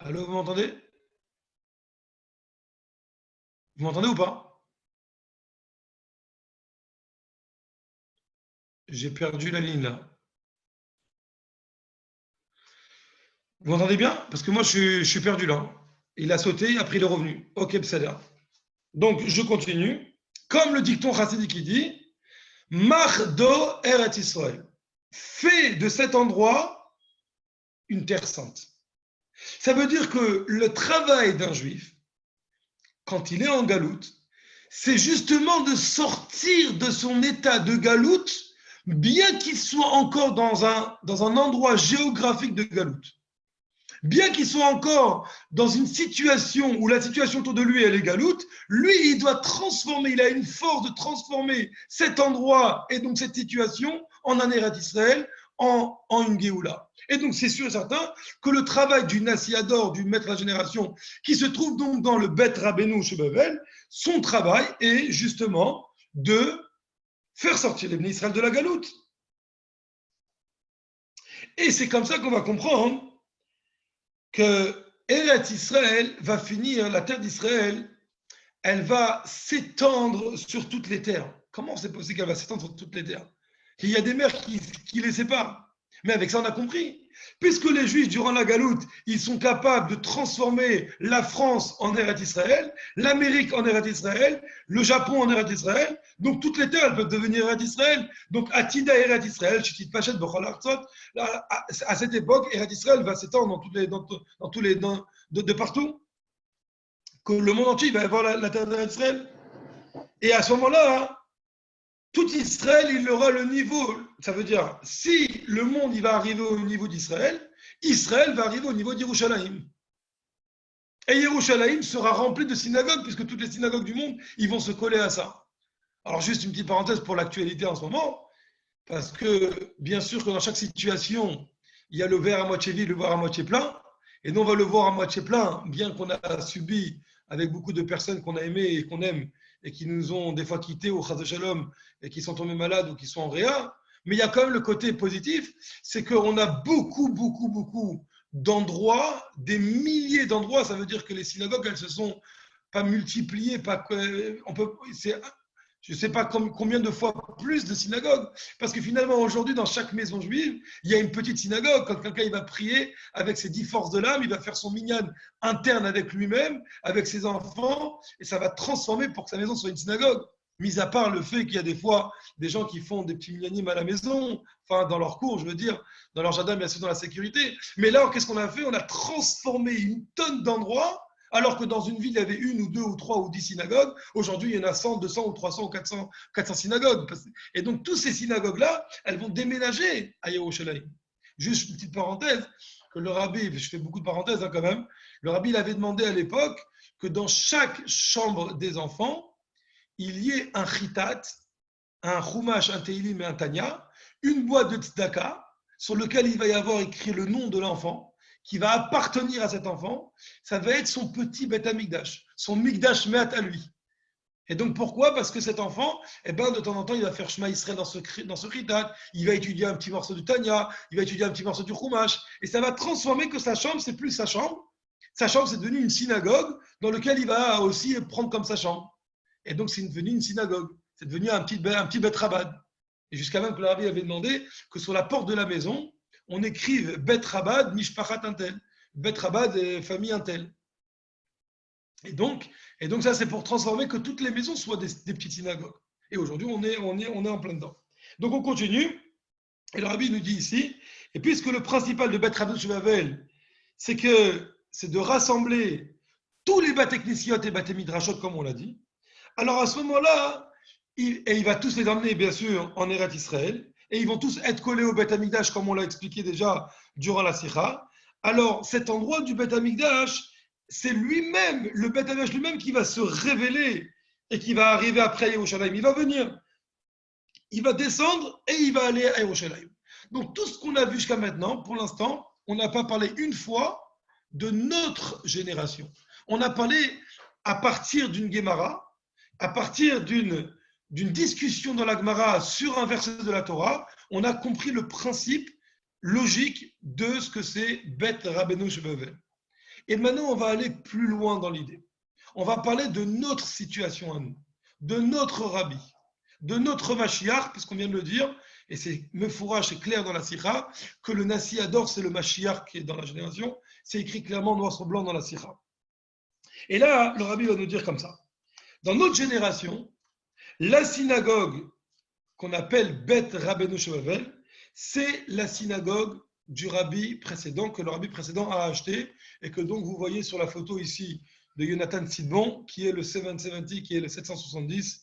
Allô, vous m'entendez? Vous m'entendez ou pas? J'ai perdu la ligne là. Vous m'entendez bien? Parce que moi, je suis perdu là. Il a sauté, après il est revenu. Ok, Psada. Donc, je continue. Comme le dicton chassidique qui dit, Mardo Eretz Israël. Fait de cet endroit une terre sainte. Ça veut dire que le travail d'un juif, quand il est en galoute, c'est justement de sortir de son état de galoute, bien qu'il soit encore dans un endroit géographique de galoute. Bien qu'il soit encore dans une situation où la situation autour de lui, elle est galoute, lui, il doit transformer, il a une force de transformer cet endroit et donc cette situation en un Eretz Israël, en une Géoula. Et donc, c'est sûr et certain que le travail du Nasiador, du maître de la génération, qui se trouve donc dans le Bet Rabbeinu Shebevel, son travail est justement de faire sortir les Bnei Israël de la galoute. Et c'est comme ça qu'on va comprendre que Eretz Israël va finir, la terre d'Israël, elle va s'étendre sur toutes les terres. Comment c'est possible qu'elle va s'étendre sur toutes les terres? Il y a des mers qui les séparent. Mais avec ça, on a compris. Puisque les Juifs, durant la galoute, ils sont capables de transformer la France en Eretz Israël, l'Amérique en Eretz Israël, le Japon en Eretz Israël, donc toutes les terres, elles peuvent devenir Eretz Israël. Donc, Atida Eretz Israël, Shitit Pachet, Bechol Artzot, à cette époque, Eretz Israël va s'étendre de partout. que le monde entier va avoir la terre d'Israël. Et à ce moment-là, tout Israël, il aura le niveau. Ça veut dire, si le monde il va arriver au niveau d'Israël, Israël va arriver au niveau d'Yerushalayim. Et Yerushalayim sera rempli de synagogues, puisque toutes les synagogues du monde, ils vont se coller à ça. Alors, juste une petite parenthèse pour l'actualité en ce moment, parce que, bien sûr, que dans chaque situation, il y a le verre à moitié vide, le verre à moitié plein, et nous, on va le voir à moitié plein, bien qu'on a subi avec beaucoup de personnes qu'on a aimées et qu'on aime, et qui nous ont des fois quittés au Chas de Shalom, et qui sont tombés malades ou qui sont en réa. Mais il y a quand même le côté positif, c'est qu'on a beaucoup d'endroits, des milliers d'endroits. Ça veut dire que les synagogues, elles se sont pas multipliées, je ne sais pas combien de fois plus de synagogues, parce que finalement aujourd'hui dans chaque maison juive, il y a une petite synagogue. Quand quelqu'un il va prier avec ses 10 forces de l'âme, il va faire son minyan interne avec lui-même, avec ses enfants, et ça va transformer pour que sa maison soit une synagogue. Mis à part le fait qu'il y a des fois des gens qui font des petits minyanim à la maison, enfin dans leur cours, je veux dire, dans leur jardin, bien sûr dans la sécurité. Mais là, qu'est-ce qu'on a fait? On a transformé une tonne d'endroits, alors que dans une ville, il y avait une ou deux ou trois ou 10 synagogues. Aujourd'hui, il y en a 100, 200 ou 300 ou 400 synagogues. Et donc, toutes ces synagogues-là, elles vont déménager à Yerushalayim. Juste une petite parenthèse, que le rabbi, je fais beaucoup de parenthèses quand même, le rabbi il avait demandé à l'époque que dans chaque chambre des enfants, il y ait un chitat, un chumash, un teilim et un tanya, une boîte de tzedaka, sur lequel il va y avoir écrit le nom de l'enfant, qui va appartenir à cet enfant. Ça va être son petit Beth Amikdash, son Mikdash Meat à lui. Et donc pourquoi? Parce que cet enfant, de temps en temps, il va faire Shema Israël dans ce chitat, il va étudier un petit morceau du tanya, il va étudier un petit morceau du chumash, et ça va transformer que sa chambre, c'est plus sa chambre. Sa chambre, c'est devenu une synagogue dans laquelle il va aussi prendre comme sa chambre. Et donc, c'est devenu une synagogue. C'est devenu un petit Bet Rabad. Et jusqu'à même que le rabbi avait demandé que sur la porte de la maison, on écrive Bet Rabad, Mishpachat Intel. Bet Rabad, famille Intel. Et donc, ça, c'est pour transformer que toutes les maisons soient des petites synagogues. Et aujourd'hui, on est en plein dedans. Donc, on continue. Et le rabbi nous dit ici, et puisque le principal de Bet Rabad Shuvavel, c'est de rassembler tous les Baté Knisiot et Baté Midrashot, comme on l'a dit. Alors à ce moment-là, il va tous les emmener, bien sûr, en Eretz Israël, et ils vont tous être collés au Beth Amikdash, comme on l'a expliqué déjà durant la Sikha. Alors cet endroit du Beth Amikdash, c'est lui-même, le Beth Amikdash lui-même, qui va se révéler et qui va arriver après Yerushalayim. Il va venir, il va descendre et il va aller à Yerushalayim. Donc tout ce qu'on a vu jusqu'à maintenant, pour l'instant, on n'a pas parlé une fois de notre génération. On a parlé à partir d'une Gemara, à partir d'une discussion dans la Gemara sur un verset de la Torah, on a compris le principe logique de ce que c'est Bet Rabbeinu Shebeuvel. Et maintenant, on va aller plus loin dans l'idée. On va parler de notre situation à nous, de notre rabbi, de notre Mashiach, puisqu'on vient de le dire, et c'est mefourach, c'est clair dans la Sikha, que le Nassi adore, c'est le Mashiach qui est dans la génération. C'est écrit clairement noir sur blanc dans la Sikha. Et là, le rabbi va nous dire comme ça. Dans notre génération, la synagogue qu'on appelle Bet Rabbeinu Shebeuvel, c'est la synagogue du rabbi précédent, que le rabbi précédent a acheté, et que donc vous voyez sur la photo ici de Jonathan Sidbon, qui est le 770, qui est le 770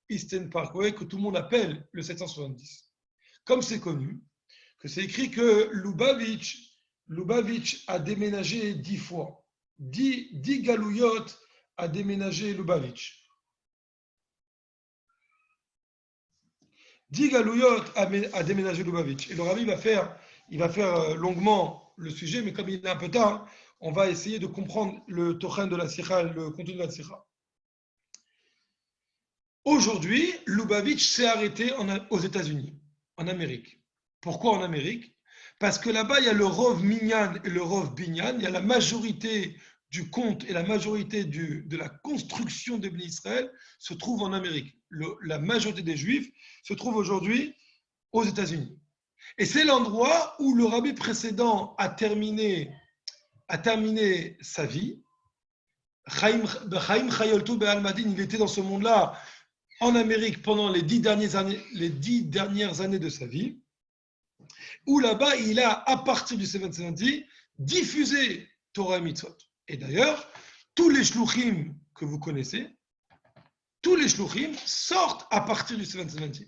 Eastern Parkway, que tout le monde appelle le 770. Comme c'est connu, que c'est écrit que Lubavitch a déménagé 10 fois. 10 galouyot a déménagé Lubavitch. 10 galouyot a déménagé Lubavitch. Et le rabbi il va faire longuement le sujet, mais comme il est un peu tard, on va essayer de comprendre le tochen de la Sikha, le contenu de la Sikha. Aujourd'hui, Lubavitch s'est arrêté aux États-Unis, en Amérique. Pourquoi en Amérique? Parce que là-bas, il y a le Rov Minyan et le Rov Binyan, il y a la majorité du compte et la majorité de la construction de Bnei Israël se trouve en Amérique. La majorité des Juifs se trouve aujourd'hui aux États-Unis. Et c'est l'endroit où le rabbi précédent a terminé sa vie. Chaim Chayoltu Be'almadin, il était dans ce monde-là en Amérique pendant les 10 dernières années de sa vie, où là-bas, il a, à partir du 770, diffusé Torah et Mitzvot. Et d'ailleurs, tous les shluchim que vous connaissez, tous les shluchim sortent à partir du 770.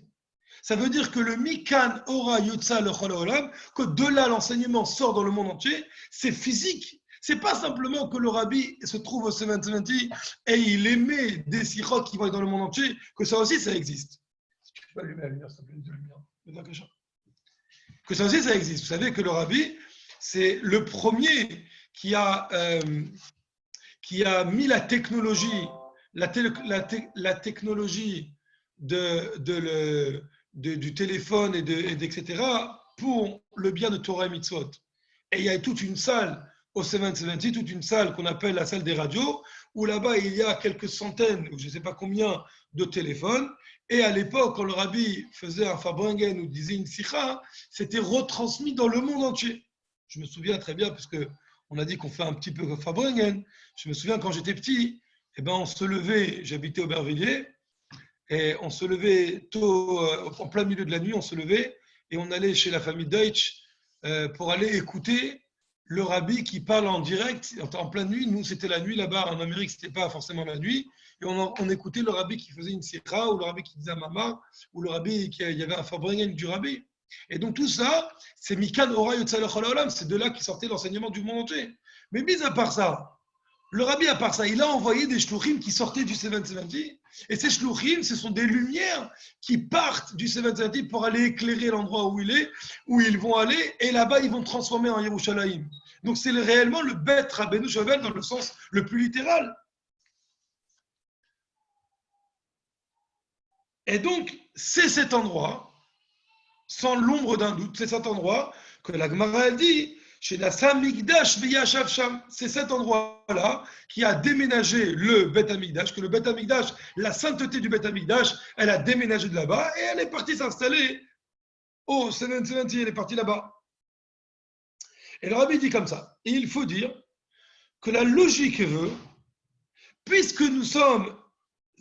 Ça veut dire que le Mikan Ora Yotza Lechol Olam, que de là l'enseignement sort dans le monde entier, c'est physique. C'est pas simplement que le rabbi se trouve au 770 et il émet des sirotes qui vont être dans le monde entier, que ça aussi ça existe. Tu peux allumer la lumière, s'il te plaît, de lumière. Que ça aussi ça existe. Vous savez que le rabbi, c'est le premier qui a mis la technologie, la technologie du téléphone etc. pour le bien de Torah et Mitzvot. Et il y a toute une salle au 770, toute une salle qu'on appelle la salle des radios, où là-bas il y a quelques centaines, ou je ne sais pas combien, de téléphones. Et à l'époque, quand le rabbi faisait un farbrengen ou disait une sikha, c'était retransmis dans le monde entier. Je me souviens très bien, parce qu'on a dit qu'on fait un petit peu farbrengen. Je me souviens quand j'étais petit, on se levait, j'habitais au Aubervilliers, et on se levait tôt, en plein milieu de la nuit, on se levait et on allait chez la famille Deutsch pour aller écouter le rabbi qui parle en direct, en pleine nuit. Nous, c'était la nuit là-bas. En Amérique, ce n'était pas forcément la nuit. Et on écoutait le rabbi qui faisait une sikha, ou le rabbi qui disait un mama, ou le rabbi il y avait un farbrengen du rabbi. Et donc tout ça, c'est Mikan Ora Yotza Lechol Olam, c'est de là qui sortait l'enseignement du monde entier. Mais mis à part ça, le rabbi, à part ça, il a envoyé des shluchim qui sortaient du 770. Et ces shluchim, ce sont des lumières qui partent du 770 pour aller éclairer l'endroit où ils vont aller. Et là-bas, ils vont transformer en Yerushalayim. Donc, c'est réellement le Bet Rabbeinu Shovel dans le sens le plus littéral. Et donc, c'est cet endroit, sans l'ombre d'un doute, c'est cet endroit que la Gemara a dit, chez Nassa Migdash V'Yashav Sham, c'est cet endroit-là qui a déménagé le Bet Hamikdash, que le Bet Hamikdash, la sainteté du Bet Hamikdash, elle a déménagé de là-bas et elle est partie s'installer au 770, elle est partie là-bas. Et le rabbi dit comme ça, et il faut dire que la logique veut, puisque nous sommes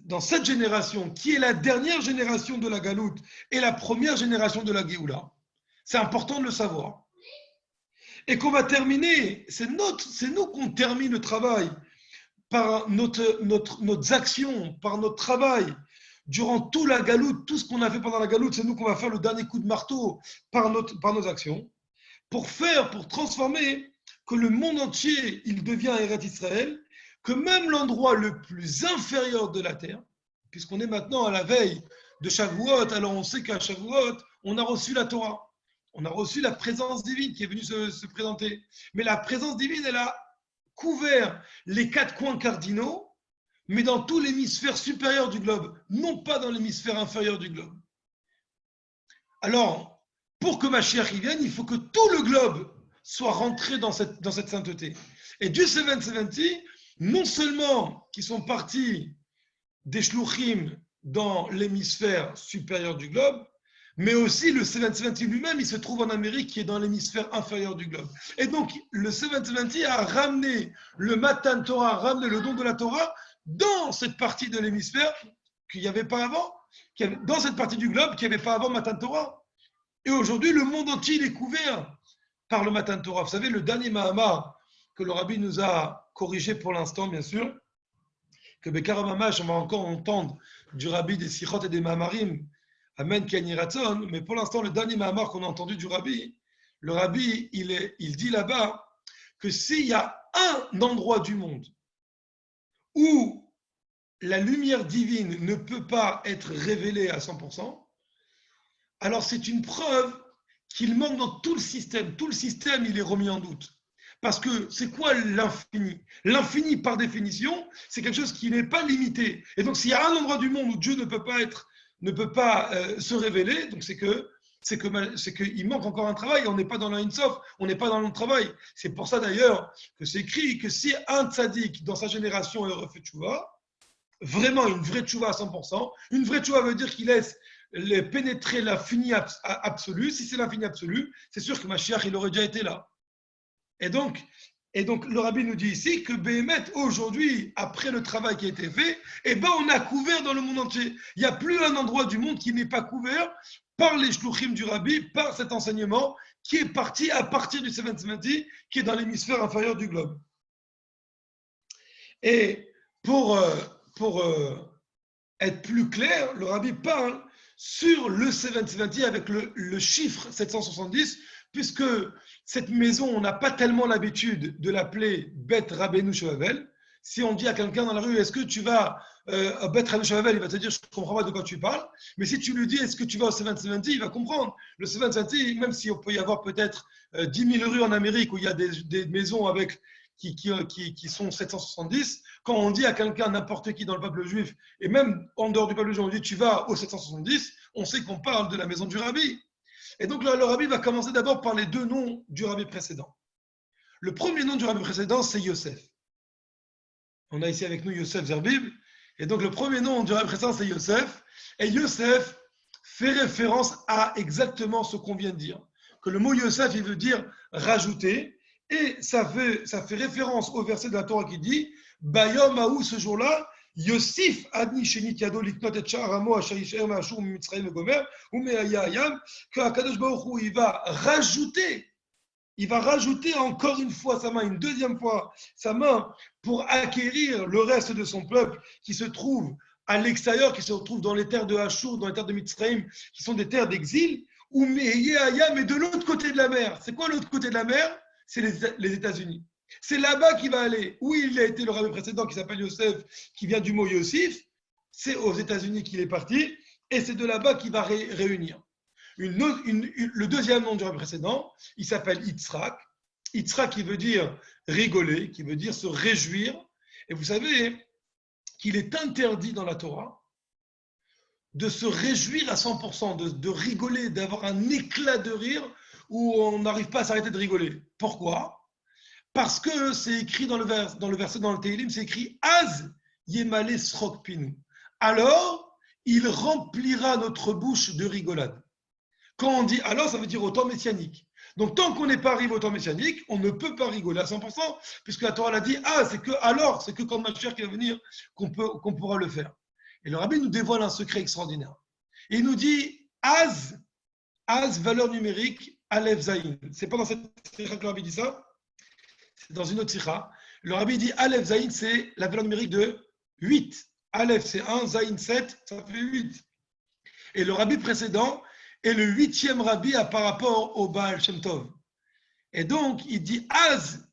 dans cette génération, qui est la dernière génération de la Galoute et la première génération de la Géoula, c'est important de le savoir. Et qu'on va terminer, c'est nous qu'on termine le travail par nos actions, par notre travail, durant toute la Galoute, tout ce qu'on a fait pendant la Galoute, c'est nous qu'on va faire le dernier coup de marteau par nos actions, pour transformer que le monde entier, il devient Eretz Israël, que même l'endroit le plus inférieur de la terre, puisqu'on est maintenant à la veille de Shavuot, alors on sait qu'à Shavuot, on a reçu la Torah. On a reçu la présence divine qui est venue se présenter. Mais la présence divine, elle a couvert les 4 coins cardinaux, mais dans tout l'hémisphère supérieur du globe, non pas dans l'hémisphère inférieur du globe. Alors, pour que Mashiach y vienne, il faut que tout le globe soit rentré dans cette sainteté. Et du 770, non seulement qui sont partis des shluchim dans l'hémisphère supérieur du globe, mais aussi le 770 lui-même, il se trouve en Amérique qui est dans l'hémisphère inférieur du globe. Et donc, le 770 a ramené le Matan Torah, a ramené le don de la Torah dans cette partie de l'hémisphère qu'il n'y avait pas avant, dans cette partie du globe qu'il n'y avait pas avant Matan Torah. Et aujourd'hui, le monde entier il est couvert par le Matan Torah. Vous savez, le dernier Mahamar que le rabbi nous a corrigé pour l'instant, bien sûr, que Bekara Mamash, on va encore entendre du rabbi des Sichot et des Mahamarim, Amen Kani Ratzon, mais pour l'instant, le dernier Mahamar qu'on a entendu du rabbi, le rabbi, il dit là-bas que s'il y a un endroit du monde où la lumière divine ne peut pas être révélée à 100%, alors c'est une preuve qu'il manque dans tout le système. Tout le système, il est remis en doute. Parce que c'est quoi l'infini? L'infini, par définition, c'est quelque chose qui n'est pas limité. Et donc, s'il y a un endroit du monde où Dieu ne peut pas se révéler, donc c'est qu'il manque encore un travail. On n'est pas dans l'Insof, on n'est pas dans le travail. C'est pour ça d'ailleurs que c'est écrit que si un tzaddik dans sa génération est refait tchouva, vraiment une vraie tchouva à 100%, une vraie tchouva veut dire qu'il laisse pénétrer l'infini absolu. Si c'est l'infini absolu, c'est sûr que Mashiach, il aurait déjà été là. Et donc, le rabbi nous dit ici que Béhémet, aujourd'hui, après le travail qui a été fait, on a couvert dans le monde entier. Il n'y a plus un endroit du monde qui n'est pas couvert par les shluchim du rabbi, par cet enseignement qui est parti à partir du 770, qui est dans l'hémisphère inférieur du globe. Et pour être plus clair, le rabbi parle sur le 770 avec le chiffre 770, puisque cette maison, on n'a pas tellement l'habitude de l'appeler Bet Rabbeinu Shoavel. Si on dit à quelqu'un dans la rue, est-ce que tu vas à Bet Rabbeinu Shoavel, il va te dire, je ne comprends pas de quoi tu parles. Mais si tu lui dis, est-ce que tu vas au 770, il va comprendre. Le 770, même si on peut y avoir peut-être 10 000 rues en Amérique où il y a des maisons avec qui sont 770, quand on dit à quelqu'un, n'importe qui dans le peuple juif, et même en dehors du peuple juif, on dit tu vas au 770, on sait qu'on parle de la maison du rabbi. Et donc là, le rabbi va commencer d'abord par les deux noms du rabbi précédent. Le premier nom du rabbi précédent, c'est Yosef. On a ici avec nous Yosef Zerbib. Et donc le premier nom du rabbi précédent, c'est Yosef. Et Yosef fait référence à exactement ce qu'on vient de dire. Que le mot Yosef, il veut dire rajouter. Et ça fait référence au verset de la Torah qui dit Bayom Aou, ce jour-là, Yosif Adni Shenit Yado Liknot et Sha'aramo Asher Yishaer Ma'ashur Mitzrayim et Gomer ou Me'aya Hayam, que Akadosh Baruch Hu, il va rajouter encore une fois sa main, une deuxième fois sa main, pour acquérir le reste de son peuple qui se trouve à l'extérieur, qui se retrouve dans les terres de Ashur, dans les terres de Mitzrayim, qui sont des terres d'exil, ou Me'aya Hayam, mais de l'autre côté de la mer. C'est quoi l'autre côté de la mer? C'est les États-Unis. C'est là-bas qu'il va aller. Où il a été le rabbi précédent qui s'appelle Yosef, qui vient du mot Yosif, c'est aux États-Unis qu'il est parti, et c'est de là-bas qu'il va réunir. Le deuxième nom du rabbi précédent, il s'appelle Yitzhak. Yitzhak qui veut dire rigoler, qui veut dire se réjouir. Et vous savez qu'il est interdit dans la Torah de se réjouir à 100%, de rigoler, d'avoir un éclat de rire où on n'arrive pas à s'arrêter de rigoler. Pourquoi? Parce que c'est écrit dans le verset dans le Tehillim, c'est écrit Az Yemale Srok Pinu. Alors, il remplira notre bouche de rigolade. Quand on dit alors, ça veut dire au temps messianique. Donc, tant qu'on n'est pas arrivé au temps messianique, on ne peut pas rigoler à 100%, puisque la Torah l'a dit, c'est que quand Mashiach va venir qu'on pourra le faire. Et le rabbi nous dévoile un secret extraordinaire. Et il nous dit Az, valeur numérique, Aleph Zayin. C'est pas dans cette sikha que le rabbi dit ça, c'est dans une autre sikha. Le rabbi dit Aleph Zayin, c'est la valeur numérique de 8. Aleph, c'est 1, Zayin, 7, ça fait 8. Et le rabbi précédent est le 8e rabbi par rapport au Baal Shem Tov. Et donc, il dit Az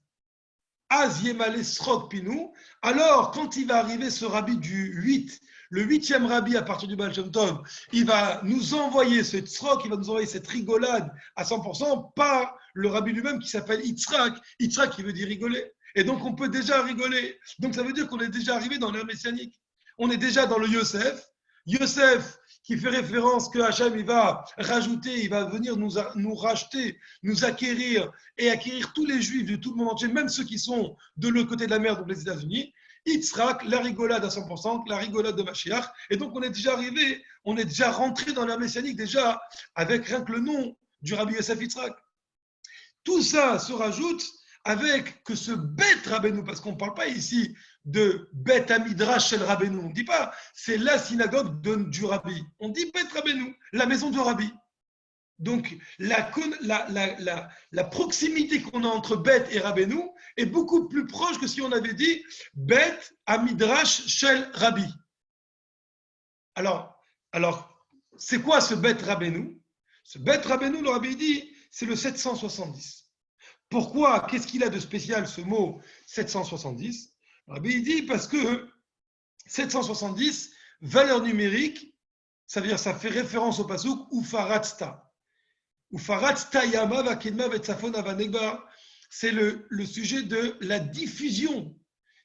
Yemale Srok Pinu. Alors, quand il va arriver ce rabbi du 8, le 8e rabbi à partir du Baal Shem Tov, il va nous envoyer ce tzrok, il va nous envoyer cette rigolade à 100% par le rabbi lui-même qui s'appelle Yitzhak. Yitzhak qui veut dire rigoler. Et donc on peut déjà rigoler. Donc ça veut dire qu'on est déjà arrivé dans l'ère messianique. On est déjà dans le Yosef. Yosef qui fait référence que Hachem il va rajouter, il va venir nous racheter, nous acquérir et acquérir tous les juifs de tout le monde entier, même ceux qui sont de l'autre côté de la mer, donc les États-Unis. Yitzhak, la rigolade à 100%, la rigolade de Mashiach. Et donc, on est déjà arrivé, on est déjà rentré dans l'ère messianique, déjà, avec rien que le nom du Rabbi Yosef Yitzhak. Tout ça se rajoute avec que ce Bet Rabbeinu, parce qu'on ne parle pas ici de Bet Amidrash Shel Rabbeinu, on ne dit pas, c'est la synagogue du Rabbi. On dit Bet Rabbeinu, la maison du Rabbi. Donc, la proximité qu'on a entre Bet et Rabbeinu est beaucoup plus proche que si on avait dit Bet Amidrash Shel Rabbi. Alors, c'est quoi ce Bet Rabbeinu? Ce Bet Rabbeinu, le Rabbi dit, c'est le 770. Pourquoi? Qu'est-ce qu'il a de spécial ce mot 770? Le Rabbi dit parce que 770, valeur numérique, ça veut dire ça fait référence au pasuk Ufaratzta. C'est le sujet de la diffusion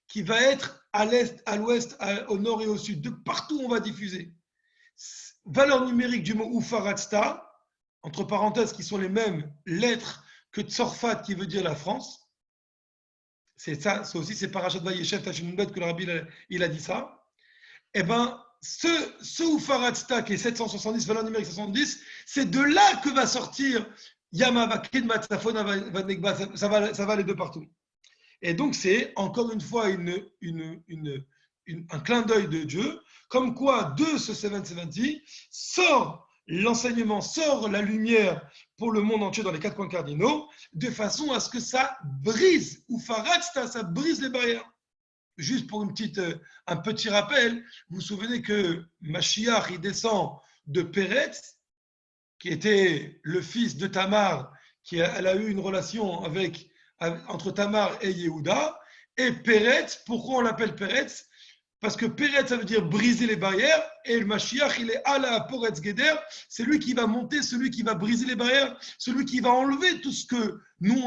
qui va être à l'est, à l'ouest, au nord et au sud. De partout, on va diffuser. Valeur numérique du mot Ufaratzta, entre parenthèses, qui sont les mêmes lettres que Tzorfat, qui veut dire la France. C'est ça, c'est Parashat Vayeshev Tashimunbet que le Rabbi il a dit ça. Eh bien, ce Ufaratzta qui est 770, valeur numérique 770, c'est de là que va sortir Yamavakin Matzafon Vanegba, ça va aller de partout. Et donc c'est encore une fois un clin d'œil de Dieu, comme quoi de ce 770 sort l'enseignement, sort la lumière pour le monde entier dans les 4 coins cardinaux, de façon à ce que ça brise, Ufaratzta, ça brise les barrières. juste pour un petit rappel, vous vous souvenez que Mashiach, il descend de Péretz, qui était le fils de Tamar, elle a eu une relation entre Tamar et Yehuda, et Péretz, pourquoi on l'appelle Péretz? Parce que Péretz, ça veut dire briser les barrières, et le Mashiach, il est Ala Poretz Geder, c'est lui qui va monter, celui qui va briser les barrières, celui qui va enlever tout ce que nous,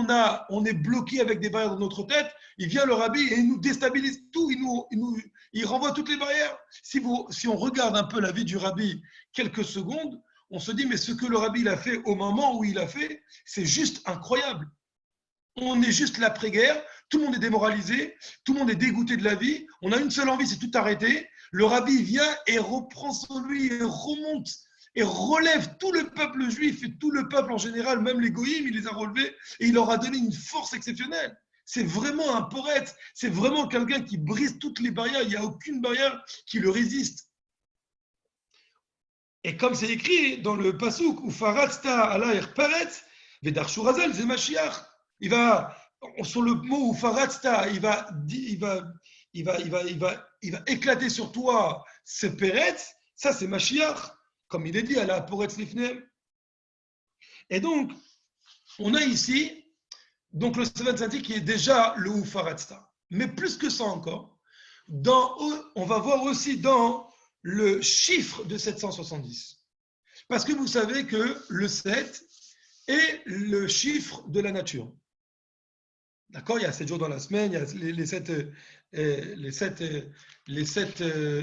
on est bloqué avec des barrières dans notre tête. Il vient le Rabbi et il nous déstabilise tout, il renvoie toutes les barrières. Si on regarde un peu la vie du Rabbi quelques secondes, on se dit, mais ce que le Rabbi il a fait au moment où il a fait, c'est juste incroyable. On est juste l'après-guerre, tout le monde est démoralisé, tout le monde est dégoûté de la vie, on a une seule envie, c'est tout arrêter. Le Rabbi vient et reprend sur lui et remonte et relève tout le peuple juif et tout le peuple en général, même les goïms, il les a relevés et il leur a donné une force exceptionnelle. C'est vraiment un poète, c'est vraiment quelqu'un qui brise toutes les barrières, il n'y a aucune barrière qui le résiste. Et comme c'est écrit dans le Pasuk, où Faratzta ala Peretz, Vedarshu Razal, c'est Mashiach. Il va, sur le mot Faratzta, il va éclater sur toi ce Peretz, ça c'est Mashiach, comme il est dit, ala Poretz Lifnem. Et donc, on a ici, donc le Seven Sati qui est déjà le Ufaratzta. Mais plus que ça encore, on va voir aussi dans le chiffre de 770. Parce que vous savez que le 7 est le chiffre de la nature. D'accord? Il y a 7 jours dans la semaine, il y a les 7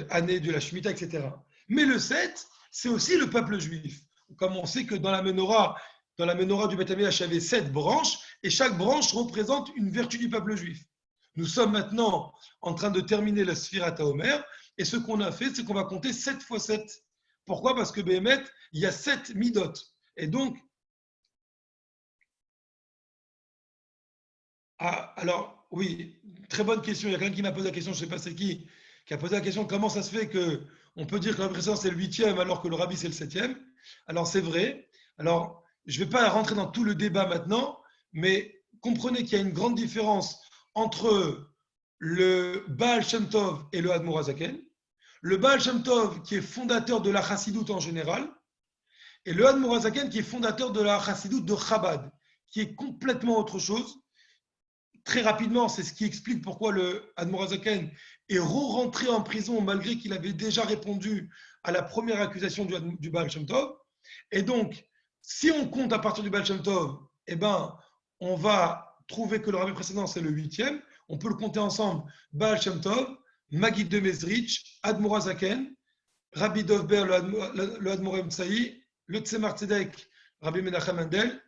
années de la Shemitah, etc. Mais le 7, c'est aussi le peuple juif. Comme on sait que dans la menorah du Beth Amikdash, il y avait 7 branches, et chaque branche représente une vertu du peuple juif. Nous sommes maintenant en train de terminer la Sfirat HaOmer, et ce qu'on a fait, c'est qu'on va compter 7 fois 7. Pourquoi? Parce que Béhémet, il y a 7 midot. Et donc, alors, oui, très bonne question. Il y a quelqu'un qui m'a posé la question, je ne sais pas c'est qui a posé la question, comment ça se fait qu'on peut dire que le président c'est le 8e alors que le rabbi c'est le 7e? Alors, c'est vrai. Alors, je ne vais pas rentrer dans tout le débat maintenant, mais comprenez qu'il y a une grande différence entre le Baal Shem Tov et le Admor HaZaken. Le Baal Shem Tov qui est fondateur de la Chassidoute en général, et le Admor HaZaken qui est fondateur de la Chassidoute de Chabad, qui est complètement autre chose. Très rapidement, c'est ce qui explique pourquoi le Admor HaZaken est rentré en prison malgré qu'il avait déjà répondu à la première accusation du Baal Shem Tov. Et donc, si on compte à partir du Baal Shem Tov, eh ben, on va trouver que le rabbi précédent, c'est le 8e. On peut le compter ensemble. Baal Shem Tov, Maggid de Mezrich, Admor HaZaken, Rabbi Dov Ber, le Admor Emsaï, le Tzemar Tzedek, Rabbi Menachem Mendel,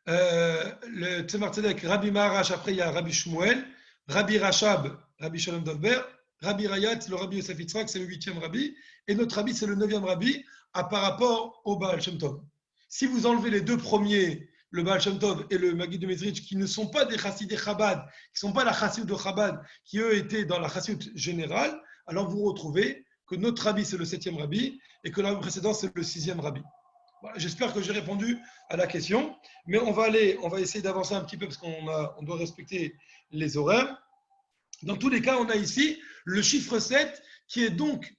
le Tzemar Tzedek, Rabbi Maharash, après il y a Rabbi Shmuel, Rabbi Rachab, Rabbi Shalom Dov Ber, Rabbi Rayat, le Rabbi Yosef Yitzhak, c'est le 8e Rabbi, et notre Rabbi, c'est le 9e Rabbi, par rapport au Baal Shem Tov. Si vous enlevez les deux premiers, le Baal Shem Tov et le Maggid de Mezrich, qui ne sont pas des chassidés Chabad, qui ne sont pas la chassidut de Chabad, qui eux étaient dans la chassidut générale, alors vous retrouvez que notre Rabbi, c'est le 7e Rabbi, et que le Rabbi précédent, c'est le 6e Rabbi. Voilà, j'espère que j'ai répondu à la question, mais on va essayer d'avancer un petit peu parce qu'on doit respecter les horaires. Dans tous les cas, on a ici le chiffre 7 qui est donc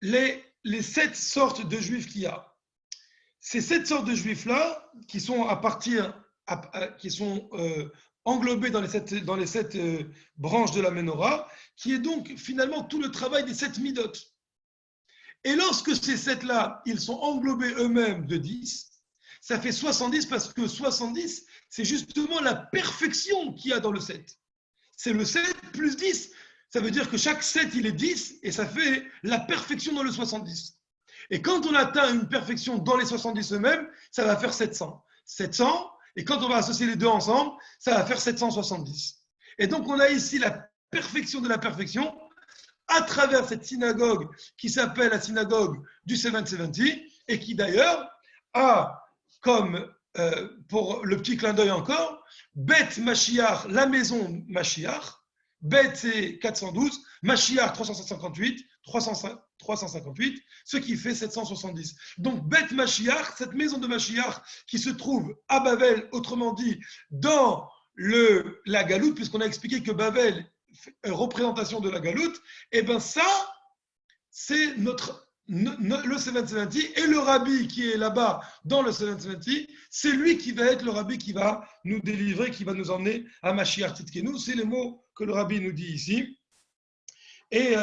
les 7 sortes de juifs qu'il y a. Ces 7 sortes de juifs-là, qui sont englobés dans les 7 branches de la Menorah, qui est donc finalement tout le travail des 7 midot. Et lorsque ces 7-là, ils sont englobés eux-mêmes de 10, ça fait 70 parce que 70, c'est justement la perfection qu'il y a dans le 7. C'est le 7 plus 10. Ça veut dire que chaque 7, il est 10 et ça fait la perfection dans le 70. Et quand on atteint une perfection dans les 70 eux-mêmes, ça va faire 700. 700, et quand on va associer les deux ensemble, ça va faire 770. Et donc on a ici la perfection de la perfection à travers cette synagogue qui s'appelle la synagogue du 770 et qui d'ailleurs a comme, pour le petit clin d'œil encore, Beth Mashiach, la maison Mashiach, Beth c'est 412, Mashiach 358, ce qui fait 770. Donc Beth Mashiach, cette maison de Mashiach qui se trouve à Bavel, autrement dit dans la Galoute, puisqu'on a expliqué que Bavel représentation de la galoute, et bien ça, c'est le 770 et le rabbi qui est là-bas dans le 770, c'est lui qui va être le rabbi qui va nous délivrer, qui va nous emmener à Mashiach Tzidkenu. C'est les mots que le rabbi nous dit ici. Et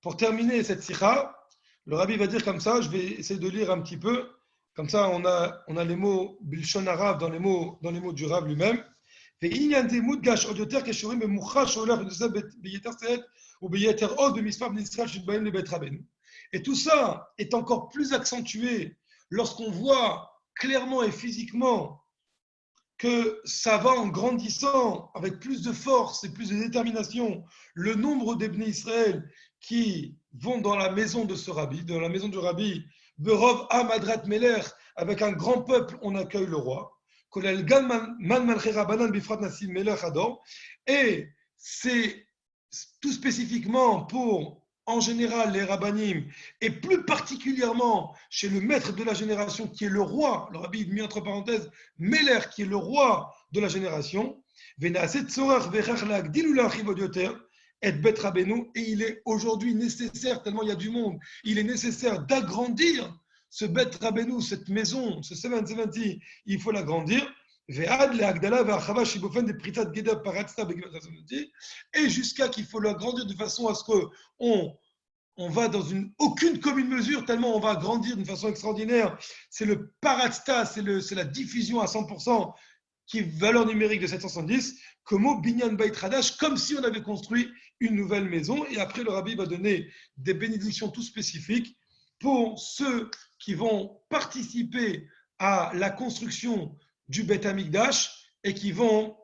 pour terminer cette sikha, le rabbi va dire comme ça, je vais essayer de lire un petit peu, comme ça on a les mots Bilshon Arav dans les mots du Rav lui-même. Et tout ça est encore plus accentué lorsqu'on voit clairement et physiquement que ça va en grandissant avec plus de force et plus de détermination le nombre des Bnei Israël qui vont dans la maison de ce rabbi, dans la maison du rabbi, Berov Amadrat Meler, avec un grand peuple, on accueille le roi. Et c'est tout spécifiquement pour, en général, les rabbanim, et plus particulièrement chez le maître de la génération, qui est le roi, le rabbi mis entre parenthèses, Meler, qui est le roi de la génération, et il est aujourd'hui nécessaire, tellement il y a du monde, il est nécessaire d'agrandir ce Bet Rabbeinu, cette maison, ce 770, il faut l'agrandir. Et jusqu'à qu'il faut l'agrandir de façon à ce qu'on va dans aucune commune mesure, tellement on va grandir d'une façon extraordinaire. C'est le paratsta, c'est la diffusion à 100%, qui est valeur numérique de 770, comme Binyan Bait Hadash, comme si on avait construit une nouvelle maison. Et après, le rabbi va donner des bénédictions tout spécifiques pour ceux qui vont participer à la construction du Beth Amikdash et qui vont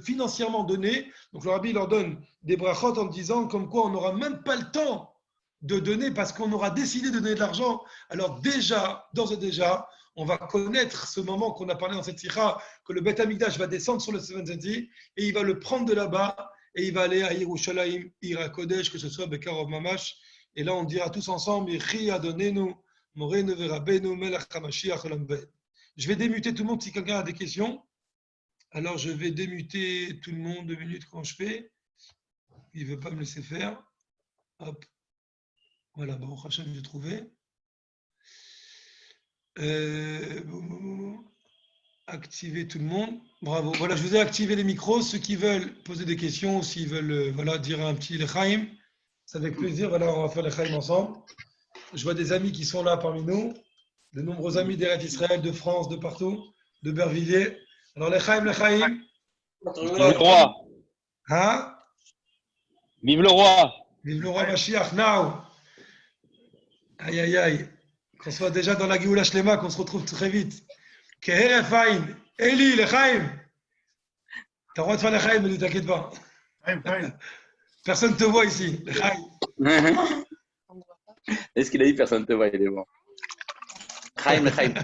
financièrement donner. Donc le rabbi leur donne des brachot en disant comme quoi on n'aura même pas le temps de donner parce qu'on aura décidé de donner de l'argent. Alors déjà, d'ores et déjà, on va connaître ce moment qu'on a parlé dans cette sikha, que le Beth Amikdash va descendre sur le 770 et il va le prendre de là-bas et il va aller à Yerushalayim, Ira Kodesh, que ce soit Bekarov Mamash. Et là, on dira tous ensemble, je vais démuter tout le monde si quelqu'un a des questions. Alors, je vais démuter tout le monde 2 minutes quand je fais. Il ne veut pas me laisser faire. Hop. Voilà, bon, Hachem, j'ai trouvé. Activer tout le monde. Bravo. Voilà, je vous ai activé les micros. Ceux qui veulent poser des questions, s'ils veulent dire un petit lechaim, c'est avec plaisir. Voilà, on va faire lechaim ensemble. Je vois des amis qui sont là parmi nous, de nombreux amis d'Eretz Israël, de France, de partout, de Bervilliers. Alors, lechaim. Vive le roi. Hein? Vive le roi. Vive le roi Mashiach, now. Aïe, aïe, aïe. Qu'on soit déjà dans la Géoula Shlema, qu'on se retrouve très vite. Keheref Aïn. Eli, lechaim. T'as le droit de faire lechaim, mais ne t'inquiète pas. Personne ne te voit ici. Lechaim. Est-ce qu'il a dit personne ne te voit, il est bon. Chaim, le Chaim.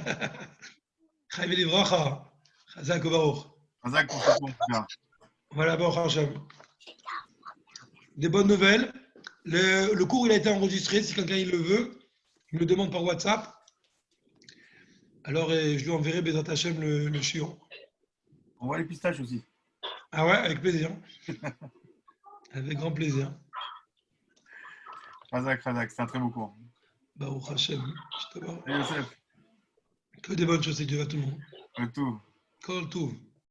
Chaim et Livracha. Chazak ou Baruch. Chazak pour ce qu'on fait. Voilà, Baruch Hashem. Des bonnes nouvelles. Le cours il a été enregistré. Si quelqu'un il le veut, il me le demande par WhatsApp. Alors je lui enverrai Bezat Hashem le chiot. On voit les pistaches aussi. Ah ouais, avec plaisir. Avec grand plaisir. Chazak, c'est un très beau cours. Baruch Hashem. Et Youssef. Que des bonnes choses et Dieu à tout le monde. Tout. Kol Tov.